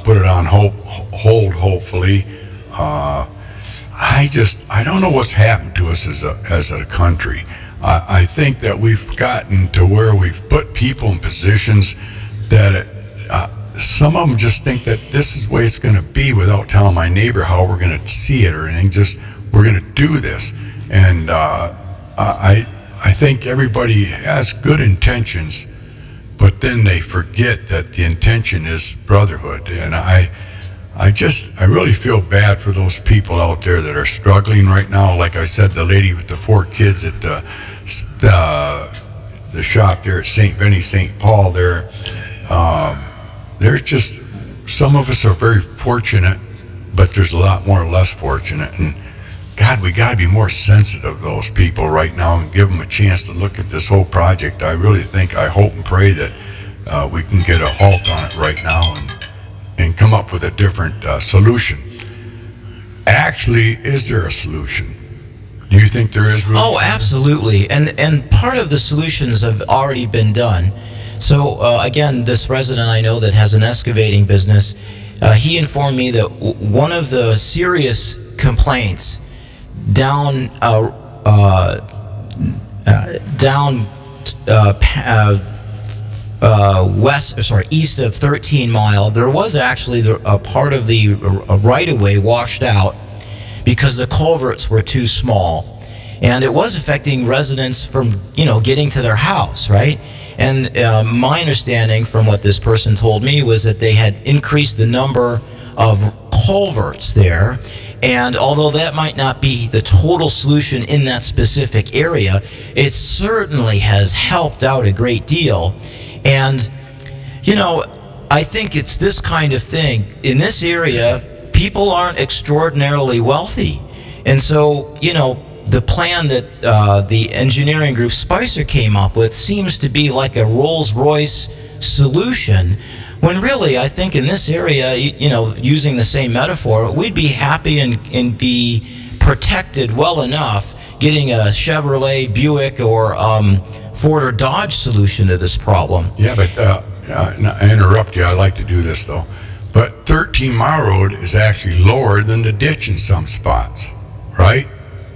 put it on hold, hopefully. I don't know what's happened to us as a country. I think that we've gotten to where we've put people in positions that some of them just think that this is the way it's going to be without telling my neighbor how we're going to see it or anything. Just we're going to do this, and I think everybody has good intentions, but then they forget that the intention is brotherhood. And I really feel bad for those people out there that are struggling right now. Like I said, the lady with the 4 kids at the shop there at St. Vinny, St. Paul there. There's just, some of us are very fortunate, but there's a lot more less fortunate. And God, we got to be more sensitive to those people right now and give them a chance to look at this whole project. I really think, I hope and pray that we can get a halt on it right now and come up with a different solution. Actually, is there a solution? Do you think there is really? Oh, absolutely. And part of the solutions have already been done. So again, this resident I know that has an excavating business, he informed me that one of the serious complaints down east of 13 Mile, there was actually a part of the right-of-way washed out because the culverts were too small, and it was affecting residents from getting to their house, right? And my understanding from what this person told me was that they had increased the number of culverts there, And although that might not be the total solution in that specific area, it certainly has helped out a great deal. And, you know, I think it's this kind of thing. In this area, people aren't extraordinarily wealthy. And so, you know, the plan that the engineering group Spicer came up with seems to be like a Rolls-Royce solution, when really I think in this area, you know, using the same metaphor, we'd be happy and be protected well enough getting a Chevrolet, Buick, or Ford or Dodge solution to this problem. Yeah, but I interrupt you. I like to do this though. But 13 Mile Road is actually lower than the ditch in some spots, right?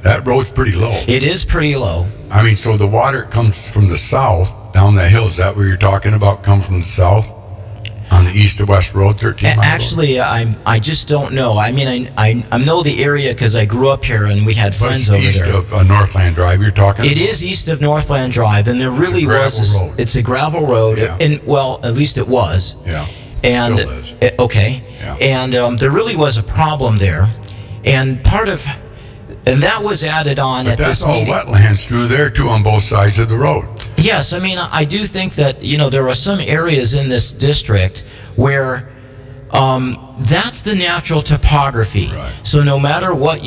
That road's pretty low. It is pretty low. I mean, so the water comes from the south down the hill. Is that what you're talking about? Come from the south on the east to west road, 13 Mile Actually, I just don't know. I mean, I know the area because I grew up here and we had friends over east there. of Northland Drive you're talking It about? is east of Northland Drive, and there really road. It's a gravel road, Yeah. and well, at least it was. Yeah. And Still is. okay, Yeah. and there really was a problem there, and that was added on But at that's this all meeting. wetlands through there too on both sides of the road. Yes, I mean, I do think that, you know, there are some areas in this district where that's the natural topography. Right. So no matter what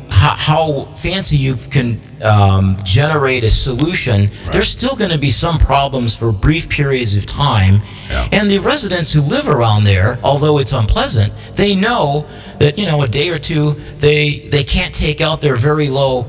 how fancy you can generate a solution, there's still going to be some problems for brief periods of time. Yeah. And the residents who live around there, although it's unpleasant, they know that, you know, a day or two, they can't take out their very low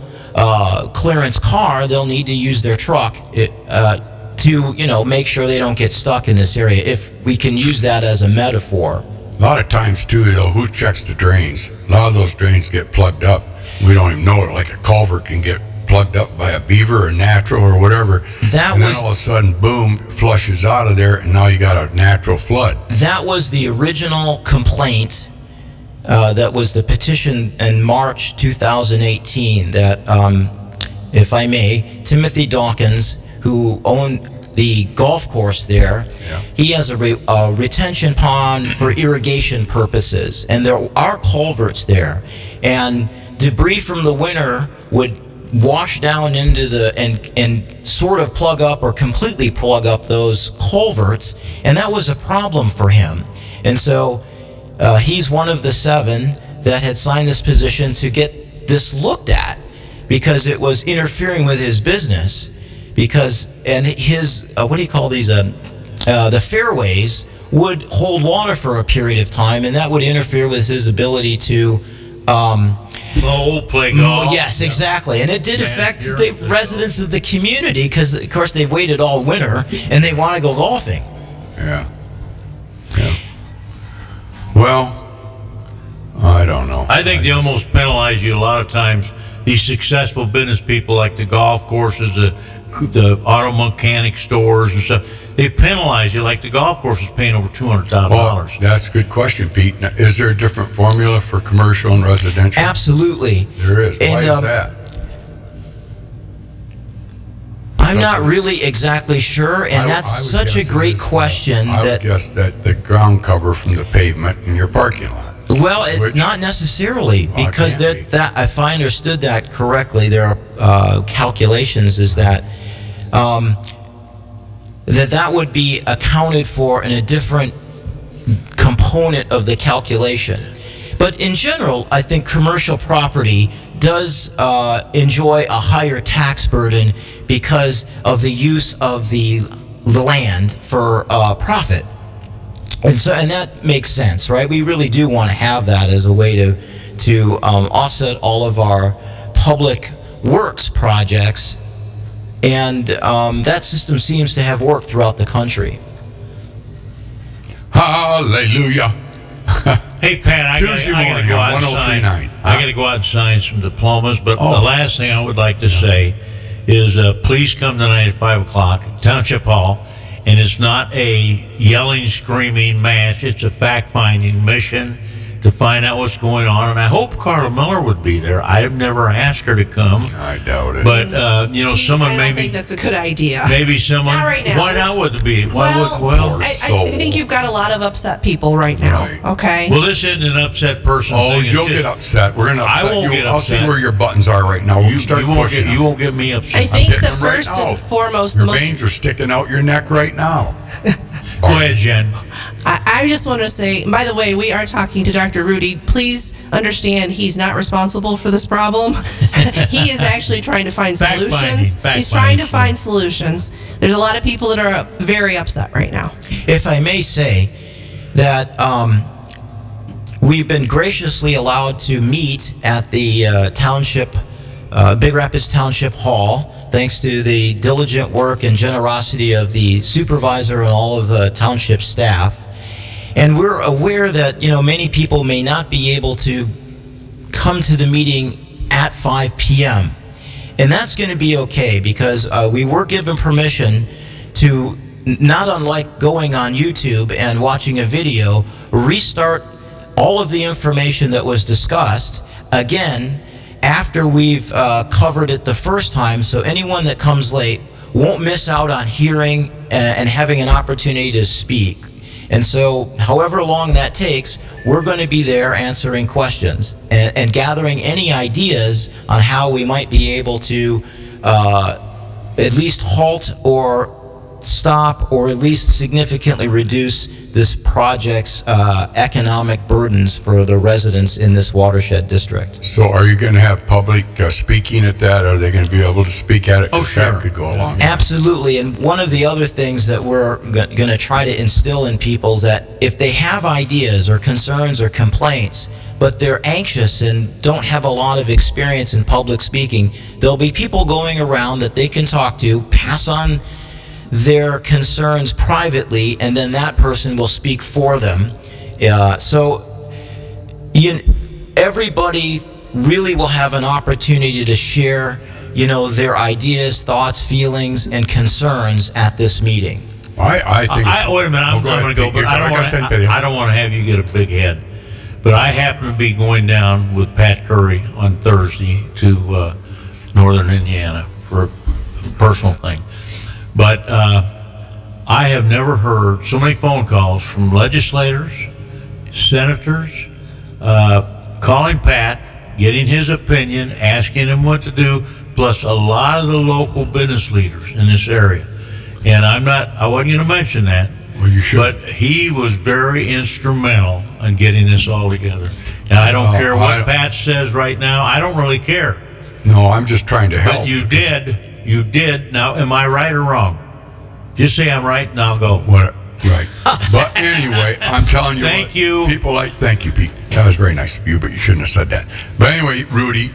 clearance car. They'll need to use their truck to, you know, make sure they don't get stuck in this area, if we can use that as a metaphor. A lot of times too, though, who checks the drains? A lot of those drains get plugged up. We don't even know it. Like a culvert can get plugged up by a beaver or natural or whatever. And then all of a sudden, boom, flushes out of there, and now you got a natural flood. That was the original complaint. That was the petition in March 2018 that, if I may, Timothy Dawkins, who owned the golf course there, he has a retention pond for irrigation purposes, and there are culverts there, and debris from the winter would wash down into and sort of plug up or completely plug up those culverts, and that was a problem for him. And so he's one of the 7 that had signed this petition to get this looked at, because it was interfering with his business. And his what do you call these? The fairways would hold water for a period of time, and that would interfere with his ability to play golf. Yes, exactly. And it did affect the residents of the community, because, of course, they waited all winter and they want to go golfing. Yeah. Well, I don't know. I think they almost penalize you a lot of times. These successful business people, like the golf courses, the auto mechanic stores and stuff, they penalize you like the golf course is paying over $200,000. Well, that's a good question, Pete. Now, is there a different formula for commercial and residential? Absolutely. There is. Why And, is that? I'm not really exactly sure, and that's such a great question. I would guess that the ground cover from the pavement in your parking lot. Well, not necessarily, because that if I understood that correctly, there are calculations is that that would be accounted for in a different component of the calculation. But in general, I think commercial property does enjoy a higher tax burden because of the use of the land for profit. And that makes sense, right? We really do want to have that as a way to offset all of our public works projects, and that system seems to have worked throughout the country. Hallelujah. Hey, Pat, I gotta go out and sign. I got to go out and sign some diplomas. But the last thing I would like to say is, please come tonight at 5 o'clock at Township Hall. And it's not a yelling, screaming match. It's a fact-finding mission to find out what's going on. And I hope Carla Miller would be there. I've never asked her to come. I doubt it. But, someone I don't maybe... think that's a good idea. Maybe someone... Not right now. Why not would it be? I think you've got a lot of upset people right now, Right. okay? Well, this isn't an upset person Oh, thing. It's you'll just- get upset. We're gonna upset I won't you. get I'll see upset. where your buttons are right now. We'll start pushing them. You won't get me upset. I think getting the them right first now. and foremost, Your the most... veins are sticking out your neck right now. Go ahead, Jen. I just want to say, by the way, we are talking to Dr. Rudy. Please understand he's not responsible for this problem. He is actually trying to find solutions. He's trying to find solutions. There's a lot of people that are very upset right now. If I may say that we've been graciously allowed to meet at the township, Big Rapids Township Hall, thanks to the diligent work and generosity of the supervisor and all of the township staff. And we're aware that, many people may not be able to come to the meeting at 5 p.m. And that's going to be okay because we were given permission to, not unlike going on YouTube and watching a video, restart all of the information that was discussed again after we've covered it the first time, so anyone that comes late won't miss out on hearing and having an opportunity to speak. And so, however long that takes, we're going to be there answering questions and gathering any ideas on how we might be able to at least halt or stop or at least significantly reduce this project's economic burdens for the residents in this watershed district. So are you going to have public speaking at that? Are they going to be able to speak at it? Oh, sure. That could go along. Absolutely. And one of the other things that we're going to try to instill in people is that if they have ideas or concerns or complaints, but they're anxious and don't have a lot of experience in public speaking, there'll be people going around that they can talk to, pass on their concerns privately, and then that person will speak for them. Everybody really will have an opportunity to share, their ideas, thoughts, feelings, and concerns at this meeting. I think. Wait a minute. I'm going to go, but I don't want to have you get a big head. But I happen to be going down with Pat Curry on Thursday to northern Indiana for a personal thing. But I have never heard so many phone calls from legislators, senators, calling Pat, getting his opinion, asking him what to do, plus a lot of the local business leaders in this area. And I wasn't going to mention that. Well, you should. But he was very instrumental in getting this all together. Now, I don't care what Pat says right now. I don't really care. No, I'm just trying to help. But you did. Now, am I right or wrong? Just say I'm right and I'll go. What? Right. But anyway, I'm telling you. Thank you. Thank you, Pete. That was very nice of you, but you shouldn't have said that. But anyway, Rudy,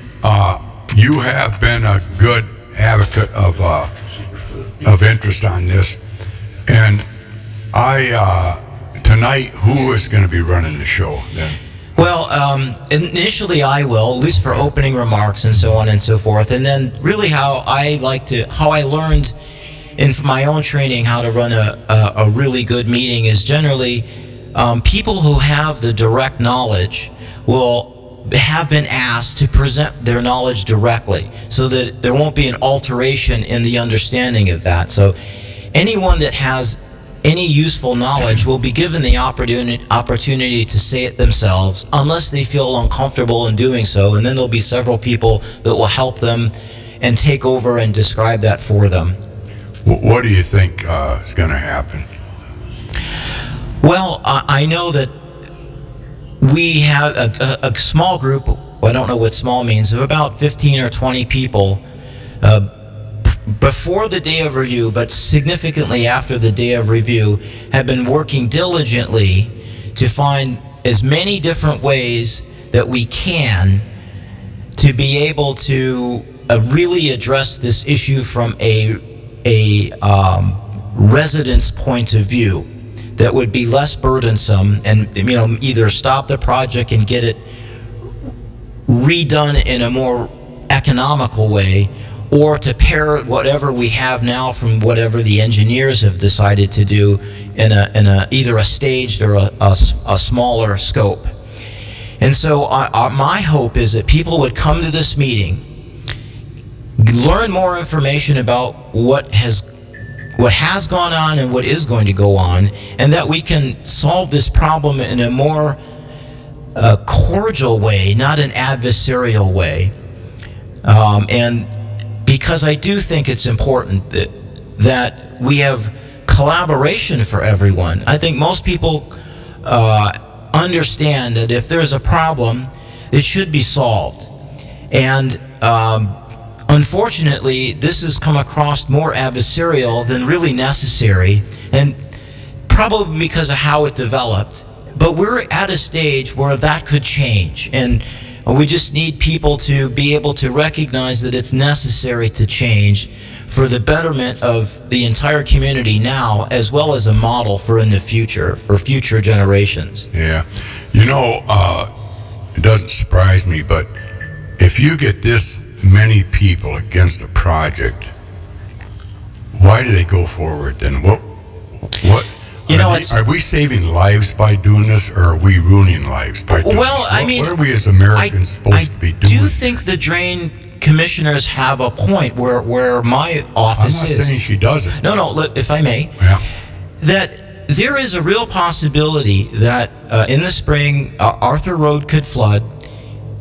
you have been a good advocate of interest on this. And tonight, who is going to be running the show then? Well, initially I will, at least for opening remarks and so on and so forth. And then really how I learned in my own training how to run a really good meeting is generally people who have the direct knowledge will have been asked to present their knowledge directly so that there won't be an alteration in the understanding of that. So anyone that has any useful knowledge will be given the opportunity to say it themselves unless they feel uncomfortable in doing so, and then there'll be several people that will help them and take over and describe that for them. What do you think is going to happen? Well, I know that we have a small group, I don't know what small means, of about 15 or 20 people before the day of review, but significantly after the day of review, have been working diligently to find as many different ways that we can to be able to really address this issue from a resident's point of view that would be less burdensome and either stop the project and get it redone in a more economical way, or to pair whatever we have now from whatever the engineers have decided to do in either a staged or a smaller scope. And so my hope is that people would come to this meeting, learn more information about what has gone on and what is going to go on, and that we can solve this problem in a more cordial way, not an adversarial way. And because I do think it's important that we have collaboration for everyone. I think most people understand that if there's a problem, it should be solved. And unfortunately, this has come across more adversarial than really necessary, and probably because of how it developed. But we're at a stage where that could change, and we just need people to be able to recognize that it's necessary to change for the betterment of the entire community now, as well as a model for in the future, for future generations. Yeah. You know, it doesn't surprise me, but if you get this many people against a project, why do they go forward then? What you know, are we saving lives by doing this, or are we ruining lives by doing this? Well, I mean, what are we as Americans supposed to be doing? I do think the drain commissioners have a point where my office is. I'm not saying she doesn't. No, if I may. Yeah. That there is a real possibility that in the spring, Arthur Road could flood.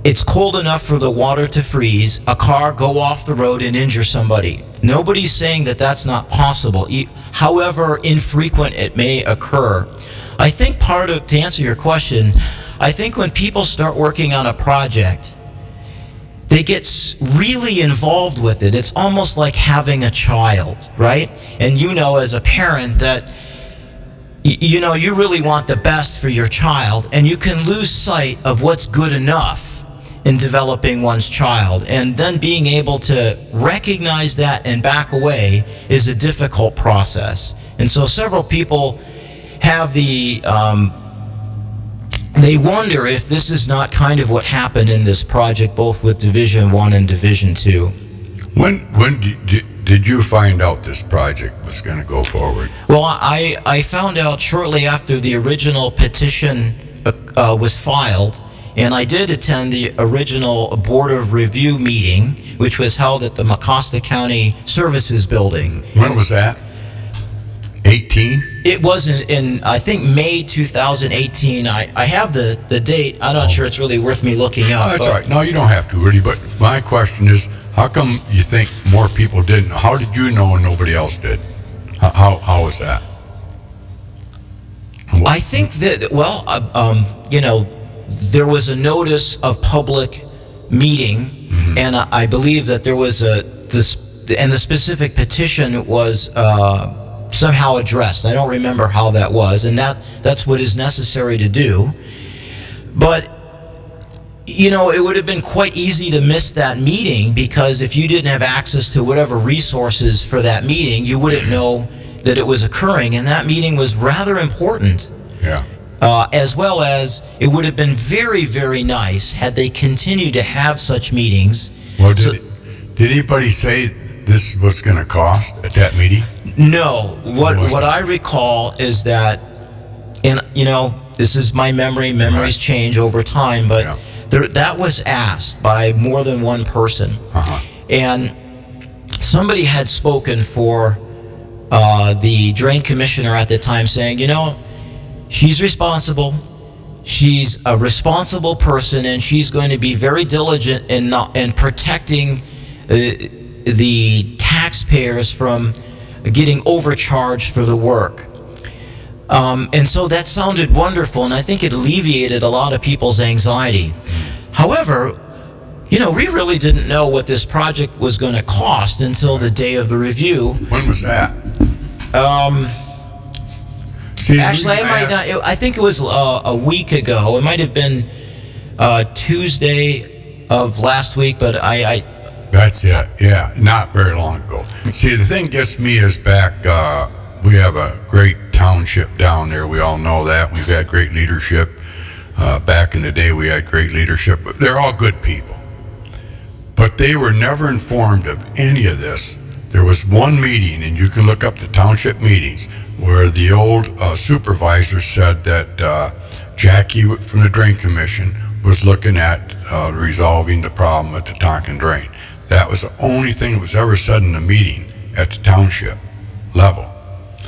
It's cold enough for the water to freeze, a car go off the road and injure somebody. Nobody's saying that that's not possible, however infrequent it may occur. I think to answer your question, I think when people start working on a project, they get really involved with it. It's almost like having a child, right? And you know, as a parent, that you know, you really want the best for your child, and you can lose sight of what's good enough in developing one's child, and then being able to recognize that and back away is a difficult process. And so several people have they wonder if this is not kind of what happened in this project, both with Division 1 and Division 2. When did you find out this project was going to go forward? Well, I found out shortly after the original petition was filed. And I did attend the original Board of Review meeting, which was held at the Mecosta County Services Building. When was that? 18? It was in I think, May 2018. I have the date. I'm not sure it's really worth me looking up. That's all right. No, you don't have to, really. But my question is, how come you think more people didn't? How did you know and nobody else did? How was that? I think that, well, you know, there was a notice of public meeting, and I believe that there was and the specific petition was somehow addressed. I don't remember how that was, and that's what is necessary to do. But you know, it would have been quite easy to miss that meeting, because if you didn't have access to whatever resources for that meeting, you wouldn't know that it was occurring, and that meeting was rather important. Yeah. As well as it would have been very, very nice had they continued to have such meetings. Well, did anybody say this is what's going to cost at that meeting? No. What I recall is that, and you know, this is my memory. Memories change over time, but that was asked by more than one person, and somebody had spoken for the drain commissioner at the time, saying, you know, she's responsible. She's a responsible person, and she's going to be very diligent in protecting the taxpayers from getting overcharged for the work. And so that sounded wonderful, and I think it alleviated a lot of people's anxiety. However, you know, we really didn't know what this project was going to cost until the day of the review. When was that? Actually, I might not. I think it was a week ago. It might have been Tuesday of last week, but That's it. Yeah, not very long ago. See, the thing gets me is back. We have a great township down there. We all know that. We've had great leadership. Back in the day, we had great leadership. But they're all good people. But they were never informed of any of this. There was one meeting, and you can look up the township meetings, where the old supervisor said that Jackie from the Drain Commission was looking at resolving the problem at the Tonkin drain. That was the only thing that was ever said in the meeting at the township level.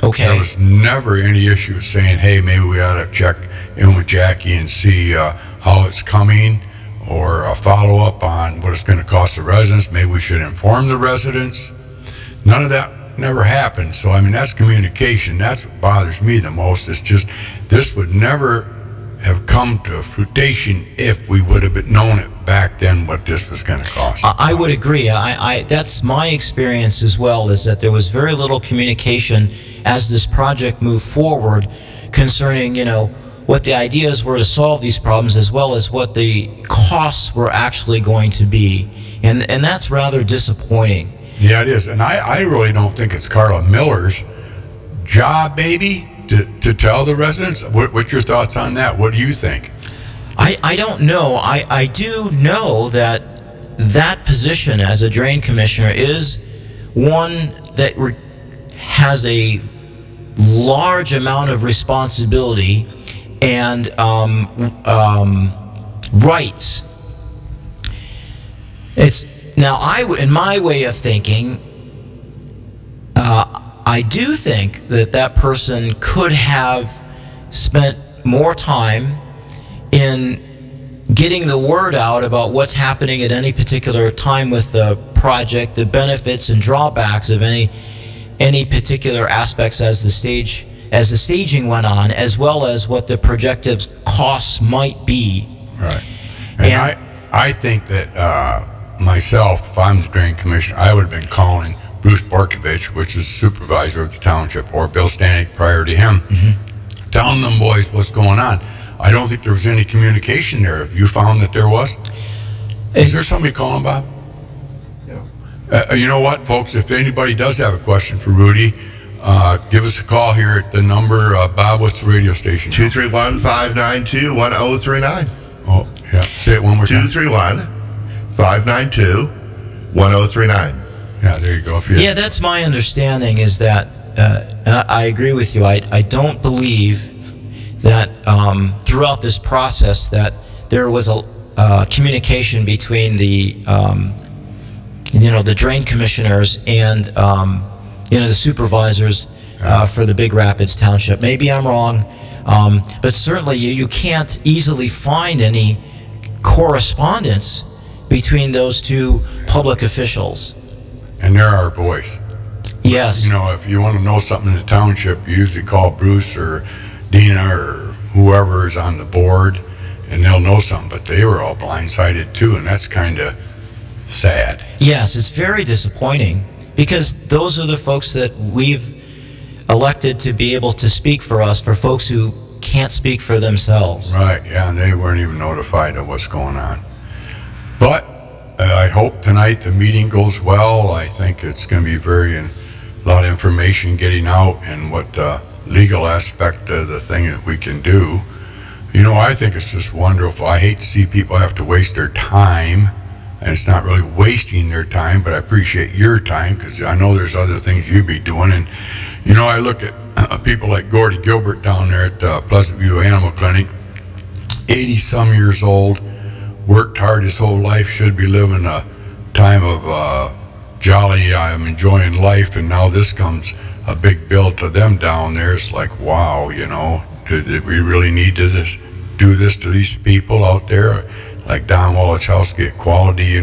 Okay. There was never any issue saying, hey, maybe we ought to check in with Jackie and see how it's coming, or a follow-up on what it's going to cost the residents. Maybe we should inform the residents. None of that never happened. So, I mean, that's communication. That's what bothers me the most. It's just, this would never have come to fruition if we would have known it back then what this was going to cost. I would agree. I that's my experience as well, is that there was very little communication as this project moved forward concerning, what the ideas were to solve these problems, as well as what the costs were actually going to be. And that's rather disappointing. Yeah, it is. And I really don't think it's Carla Miller's job, maybe, to tell the residents. What's your thoughts on that? What do you think? I don't know. I do know that position as a drain commissioner is one that has a large amount of responsibility and rights. In my way of thinking, I do think that person could have spent more time in getting the word out about what's happening at any particular time with the project, the benefits and drawbacks of any particular aspects as the staging went on, as well as what the projected costs might be. Right. And I think that myself, if I'm the drain commissioner, I would have been calling Bruce Borkovich, which is supervisor of the township, or Bill Stanek prior to him, telling them boys what's going on. I don't think there was any communication there. Have you found that there was? Is there somebody calling, Bob? Yeah. You know what, folks? If anybody does have a question for Rudy, give us a call here at the number. Bob, what's the radio station? 231-592-1039. Oh, yeah. Say it one more time. 231-592-1039. Yeah, there you go. Yeah, that's my understanding, is that I agree with you. I don't believe that throughout this process that there was a communication between the the drain commissioners and the supervisors for the Big Rapids Township. Maybe I'm wrong, but certainly you can't easily find any correspondence between those two public officials. And they're our voice. Yes. If you want to know something in the township, you usually call Bruce or Dina or whoever is on the board, and they'll know something. But they were all blindsided too, and that's kind of sad. Yes, it's very disappointing, because those are the folks that we've elected to be able to speak for us, for folks who can't speak for themselves. Right, yeah, and they weren't even notified of what's going on. But I hope tonight the meeting goes well. I think it's going to be a lot of information getting out, and what the legal aspect of the thing that we can do. I think it's just wonderful. I hate to see people have to waste their time, and it's not really wasting their time, but I appreciate your time, because I know there's other things you'd be doing. And I look at people like Gordy Gilbert down there at Pleasant View Animal Clinic, 80-some years old, worked hard his whole life, should be living a time of jolly, I'm enjoying life, and now this comes a big bill to them down there. It's like, wow, did we really need to do this to these people out there? Like Don Wolichowski at Quality,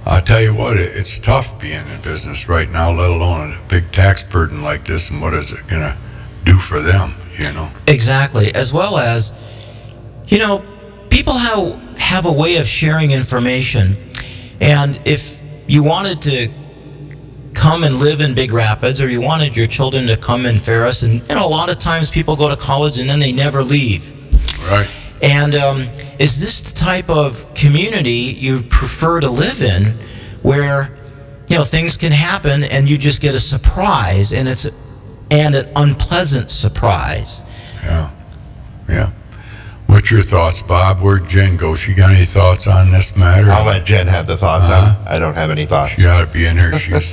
I'll tell you what, it's tough being in business right now, let alone a big tax burden like this, and what is it going to do for them, Exactly. As well as, people have a way of sharing information, and if you wanted to come and live in Big Rapids, or you wanted your children to come in Ferris, and a lot of times people go to college and then they never leave. Right. And is this the type of community you prefer to live in, where things can happen and you just get a surprise, and it's an unpleasant surprise? Yeah. What's your thoughts, Bob? Where'd Jen go? She got any thoughts on this matter? I'll let Jen have the thoughts. I don't have any thoughts. She ought to be in here. She's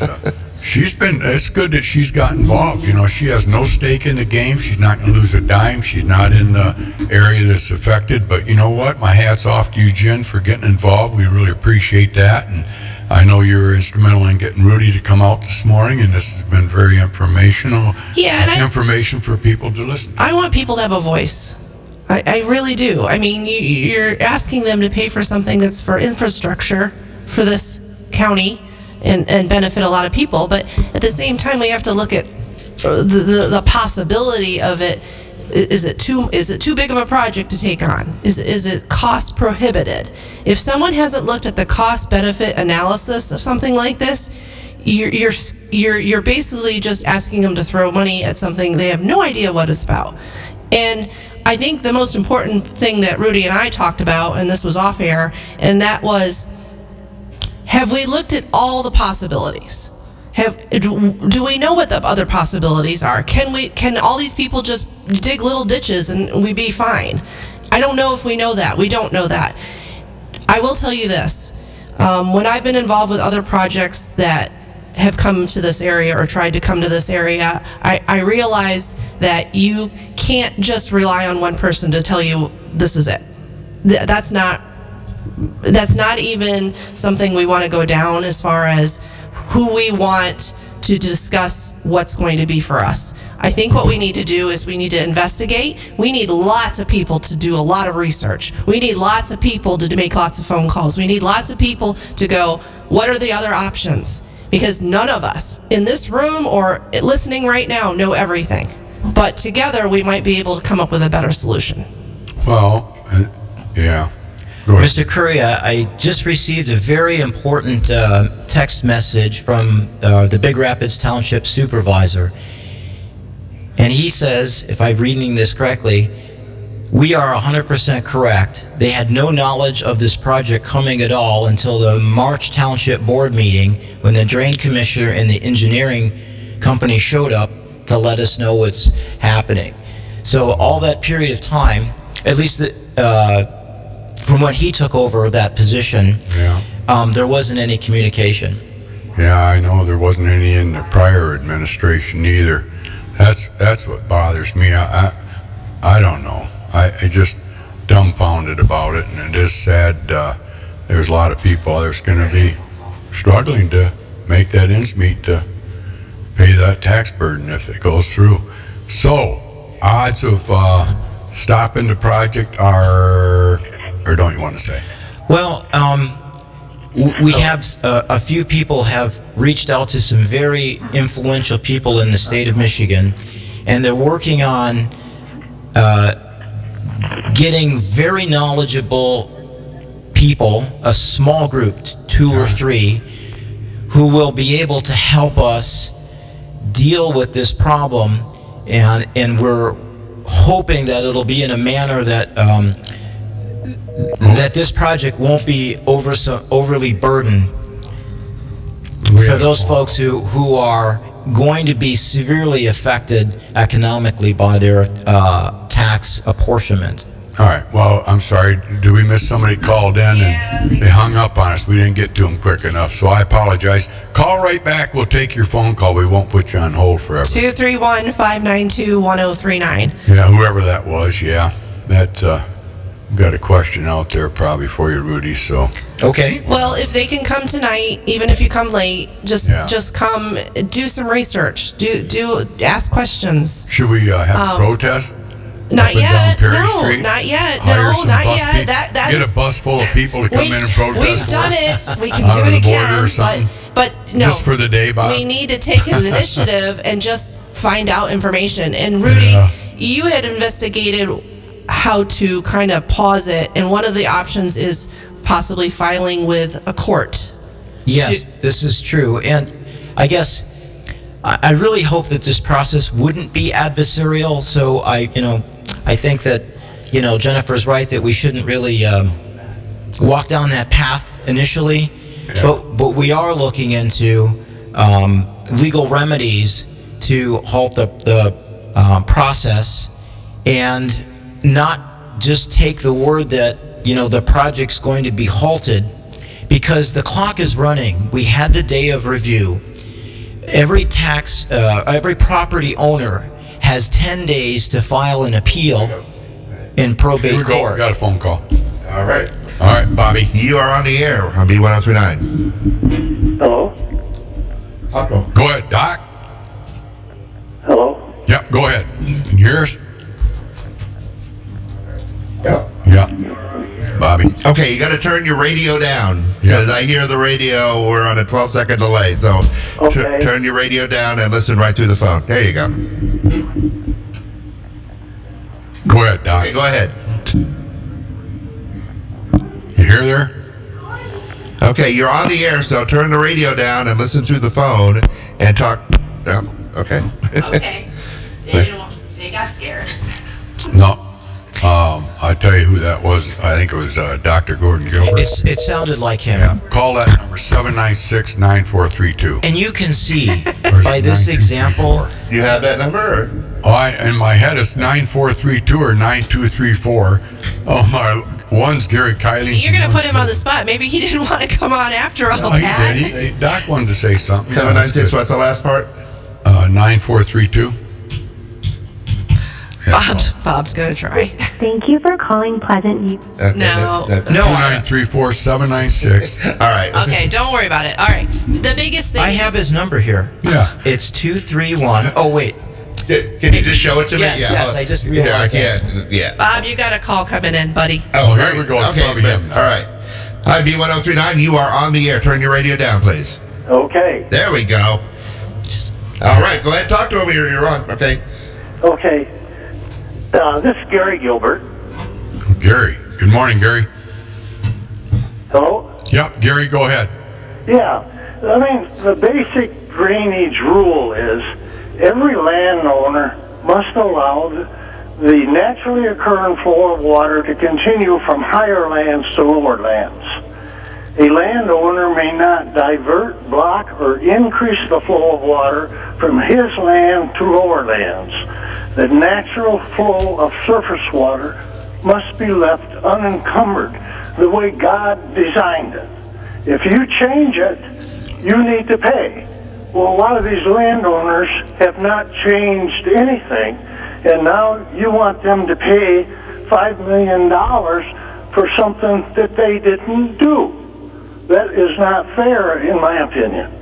It's good that she's got involved. You know, she has no stake in the game. She's not going to lose a dime. She's not in the area that's affected. But you know what? My hat's off to you, Jen, for getting involved. We really appreciate that. And I know you were instrumental in getting Rudy to come out this morning, and this has been very informational. Yeah, and information for people to listen to. I want people to have a voice. I really do. I mean, you're asking them to pay for something that's for infrastructure for this county and benefit a lot of people, but at the same time, we have to look at the possibility of it. Is it too big of a project to take on? Is it cost prohibited? If someone hasn't looked at the cost benefit analysis of something like this, you're basically just asking them to throw money at something they have no idea what it's about. And I think the most important thing that Rudy and I talked about, and this was off air, and that was, have we looked at all the possibilities? Do we know what the other possibilities are? Can all these people just dig little ditches and we be fine? I don't know if we know that. We don't know that. I will tell you this. When I've been involved with other projects that have come to this area or tried to come to this area, I realized that you can't just rely on one person to tell you this is it. That's not even something we want to go down as far as who we want to discuss what's going to be for us. I think what we need to do is we need to investigate. We need lots of people to do a lot of research. We need lots of people to make lots of phone calls. We need lots of people to go, what are the other options? Because none of us in this room or listening right now know everything. But together we might be able to come up with a better solution. Well, yeah. Mr. Curry, I just received a very important text message from the Big Rapids Township Supervisor. And he says, if I'm reading this correctly, we are 100% correct. They had no knowledge of this project coming at all until the March Township Board meeting when the Drain Commissioner and the engineering company showed up to let us know what's happening. So all that period of time, at least from when he took over that position, there wasn't any communication. Yeah, I know there wasn't any in the prior administration either. That's what bothers me. I don't know. I just dumbfounded about it, and it is sad. There's a lot of people that's going to be struggling to make that ends meet to pay that tax burden if it goes through. So, odds of stopping the project are, or don't you want to say? Well, we have a few people have reached out to some very influential people in the state of Michigan, and they're working on getting very knowledgeable people, a small group, 2 or 3, who will be able to help us deal with this problem, and we're hoping that it'll be in a manner that that this project won't be overly burdened for those folks who are going to be severely affected economically by their tax apportionment. All right. Well, I'm sorry. Did we miss somebody called in and they hung up on us? We didn't get to them quick enough, so I apologize. Call right back. We'll take your phone call. We won't put you on hold forever. 231-592-1039. Yeah, whoever that was. Yeah, that got a question out there probably for you, Rudy. So. Okay. Well, if they can come tonight, even if you come late, just come, do some research, do ask questions. Should we have a protest? Not yet. Perry No, Street? not yet. Hire No, some not bus yet. people? That Get is, a bus full of people to come in and protest. We've done it. We can Out do of it the border again. or something? But no. Just for the day, Bob? We need to take an initiative and just find out information. And Rudy, you had investigated how to kind of pause it, and one of the options is possibly filing with a court. Yes, this is true. And I guess I really hope that this process wouldn't be adversarial. So I think that, Jennifer's right that we shouldn't really walk down that path initially. Yeah. But we are looking into legal remedies to halt the process and not just take the word that, the project's going to be halted, because the clock is running. We had the day of review. every property owner has 10 days to file an appeal in probate Here we go. court. Got a phone call. All right. All right, Bobby. You are on the air on B1039. Hello? Talk to him. Go ahead, Doc. Hello? Yep, go ahead. Can you hear us? Yep. Yeah. Bobby. Okay, you got to turn your radio down because I hear the radio. We're on a 12-second delay, so Okay. turn your radio down and listen right through the phone. There you go. Go ahead, Doc. Okay, go ahead. You hear there? Okay, you're on the air, so turn the radio down and listen through the phone and talk. No, okay. Okay. They got scared. No. I'll tell you who that was. I think it was Dr. Gordon Gilbert. It sounded like him. Yeah. Call that number 796-9432. And you can see by this example. You have that number? Or? In my head it's 9432 or 9234. Oh my, one's Gary Kiley. You're going to put him on the spot. Maybe he didn't want to come on after all No, that. he did. Doc wanted to say something. 796, what's the last part? 9432. Bob's going to try. Thank you for calling Pleasant View. No. 2934796. All right. Okay, don't worry about it. All right. The biggest thing I is, have his number here. Yeah. It's 231. Oh, wait. Can you just show it to me? Yes, Yeah. yes, I just realized I can't. Yeah. Bob, you got a call coming in, buddy. Oh, here great. we go. It's Okay, probably him now. all right. Hi, B1039. You are on the air. Turn your radio down, please. Okay. There we go. All right, go ahead. Talk to him. You're on. Okay. Okay. This is Gary Gilbert. Gary. Good morning, Gary. Hello? Yep, Gary, go ahead. Yeah. I mean, the basic drainage rule is every landowner must allow the naturally occurring flow of water to continue from higher lands to lower lands. A landowner may not divert, block, or increase the flow of water from his land to lower lands. The natural flow of surface water must be left unencumbered the way God designed it. If you change it, you need to pay. Well, a lot of these landowners have not changed anything, and now you want them to pay $5 million for something that they didn't do. That is not fair, in my opinion.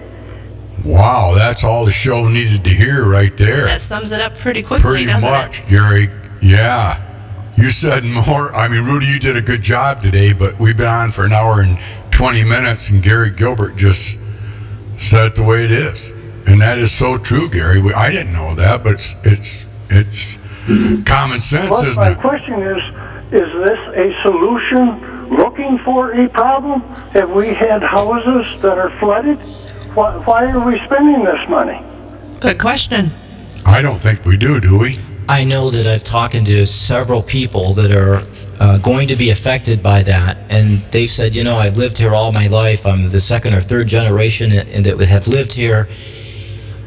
Wow, that's all the show needed to hear right there. That sums it up pretty quickly, Pretty doesn't much, it? Gary. Yeah. You said more. I mean, Rudy, you did a good job today, but we've been on for an hour and 20 minutes, and Gary Gilbert just said it the way it is. And that is so true, Gary. I didn't know that, but it's common sense, But isn't my it? question is this a solution looking for a problem? Have we had houses that are flooded? Why are we spending this money? Good question. I don't think we do we? I know that I've talked to several people that are going to be affected by that, and they've said, you know, I've lived here all my life. I'm the second or third generation that have lived here.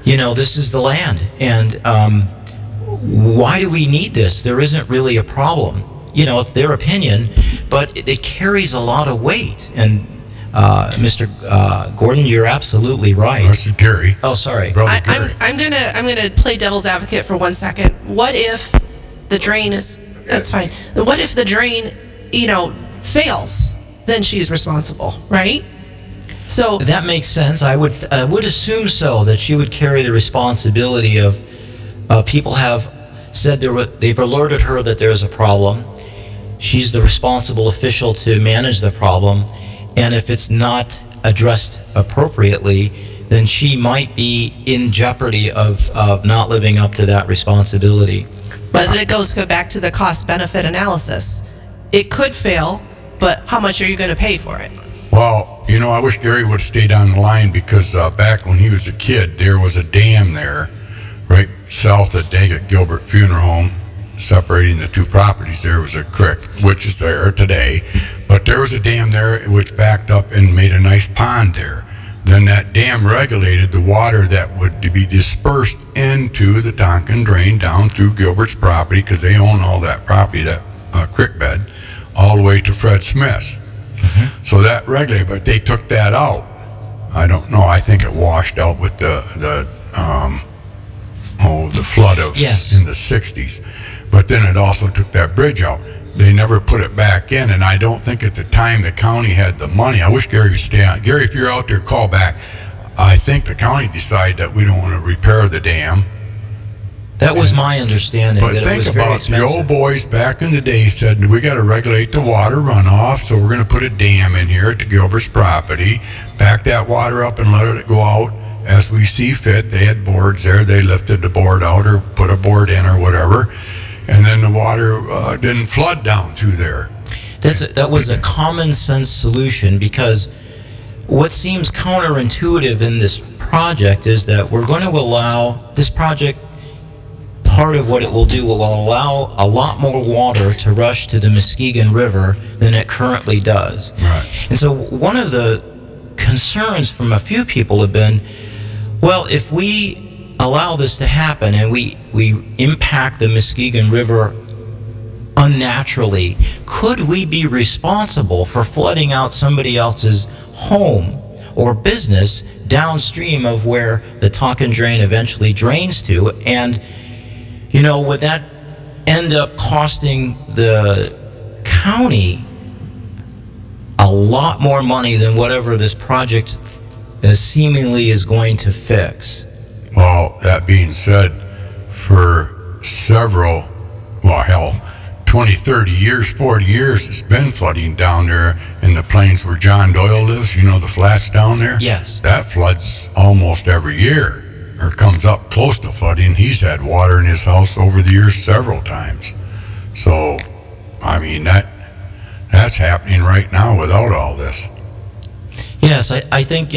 You know, this is the land, and why do we need this? There isn't really a problem. You know, it's their opinion, but it carries a lot of weight. And Mr. Gordon, you're absolutely right. This is Gary. Oh, sorry. Brother Gary. I'm gonna play devil's advocate for 1 second. What if the drain is? That's fine. What if the drain, fails? Then she's responsible, right? So That makes sense. I would assume so, that she would carry the responsibility of people have said they've alerted her that there's a problem. She's the responsible official to manage the problem, and if it's not addressed appropriately, then she might be in jeopardy of not living up to that responsibility. But it goes back to the cost-benefit analysis. It could fail, but how much are you going to pay for it? Well, I wish Gary would stay down the line because back when he was a kid, there was a dam there right south of Daggett Gilbert Funeral Home. Separating the two properties, there was a creek, which is there today, but there was a dam there which backed up and made a nice pond there. Then that dam regulated the water that would be dispersed into the Tonkin drain down through Gilbert's property, because they own all that property, that creek bed, all the way to Fred Smith's. So that regulated, but they took that out. I don't know. I think it washed out with the flood of in the 60s. But then it also took that bridge out. They never put it back in, and I don't think at the time the county had the money. I wish Gary would stay on. Gary, if you're out there, call back. I think the county decided that we don't want to repair the dam. That was my understanding. But that think it was very about expensive. the old boys back in the day said, we got to regulate the water runoff, so we're going to put a dam in here at the Gilbert's property, back that water up and let it go out as we see fit. They had boards there. They lifted the board out or put a board in or whatever, and then the water didn't flood down through there. That was a common sense solution, because what seems counterintuitive in this project is that we're going to allow this project. Part of what it will do will allow a lot more water to rush to the Muskegon River than it currently does. Right. And so one of the concerns from a few people have been, well, if we allow this to happen and we impact the Muskegon River unnaturally, could we be responsible for flooding out somebody else's home or business downstream of where the Tonkin drain eventually drains to? And would that end up costing the county a lot more money than whatever this project seemingly is going to fix? Well, that being said, for several, 20, 30 years, 40 years, it's been flooding down there in the plains where John Doyle lives, the flats down there? Yes. That floods almost every year, or comes up close to flooding. He's had water in his house over the years several times. So, I mean, that's happening right now without all this. Yes, I think,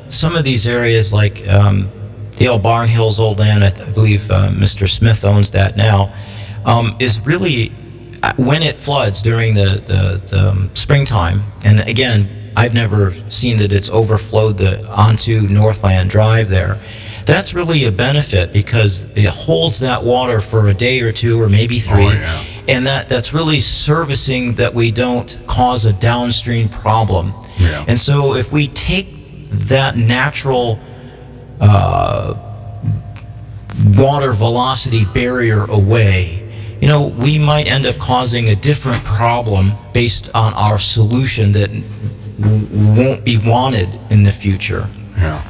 some of these areas like Dale Barnhill's old land, I believe Mr. Smith owns that now, is really, when it floods during the springtime, and again, I've never seen that it's overflowed onto Northland Drive there. That's really a benefit because it holds that water for a day or two or maybe 3. And that's really servicing that we don't cause a downstream problem. Yeah. And so if we take that natural water velocity barrier away, we might end up causing a different problem based on our solution that won't be wanted in the future. Yeah.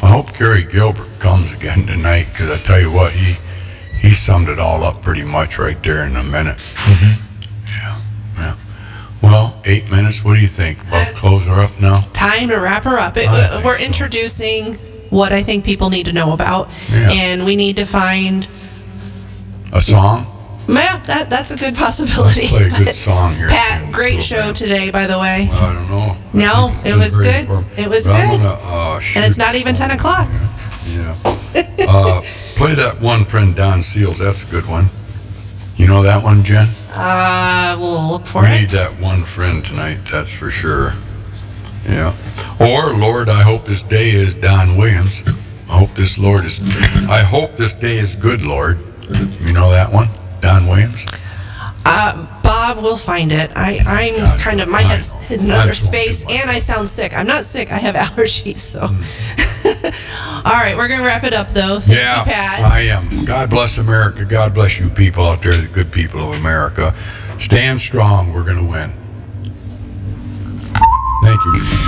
I hope Gary Gilbert comes again tonight, because I tell you what, he summed it all up pretty much right there in a minute. Mm-hmm. Yeah. Well, 8 minutes. What do you think? About close her up now? Time to wrap her up. We're introducing what I think people need to know about, and we need to find a song. Yeah, that's a good possibility. Let's play a good song here. Pat, great show today, by the way. Well, I don't know. No, it was good. It was good. And it's not even 10 o'clock. Yeah. Play that one friend, Don Seals. That's a good one. You know that one, Jen? We'll look for We it. need that one friend tonight, that's for sure. Yeah. Or, Lord, I hope this day is Don Williams. I hope this day is good, Lord. You know that one? Don Williams? Bob will find it. I'm kind of, my head's in another space, and I sound sick. I'm not sick. I have allergies, so. All right, we're going to wrap it up, though. Thank you, Pat. I am. God bless America. God bless you people out there, the good people of America. Stand strong. We're going to win. Thank you.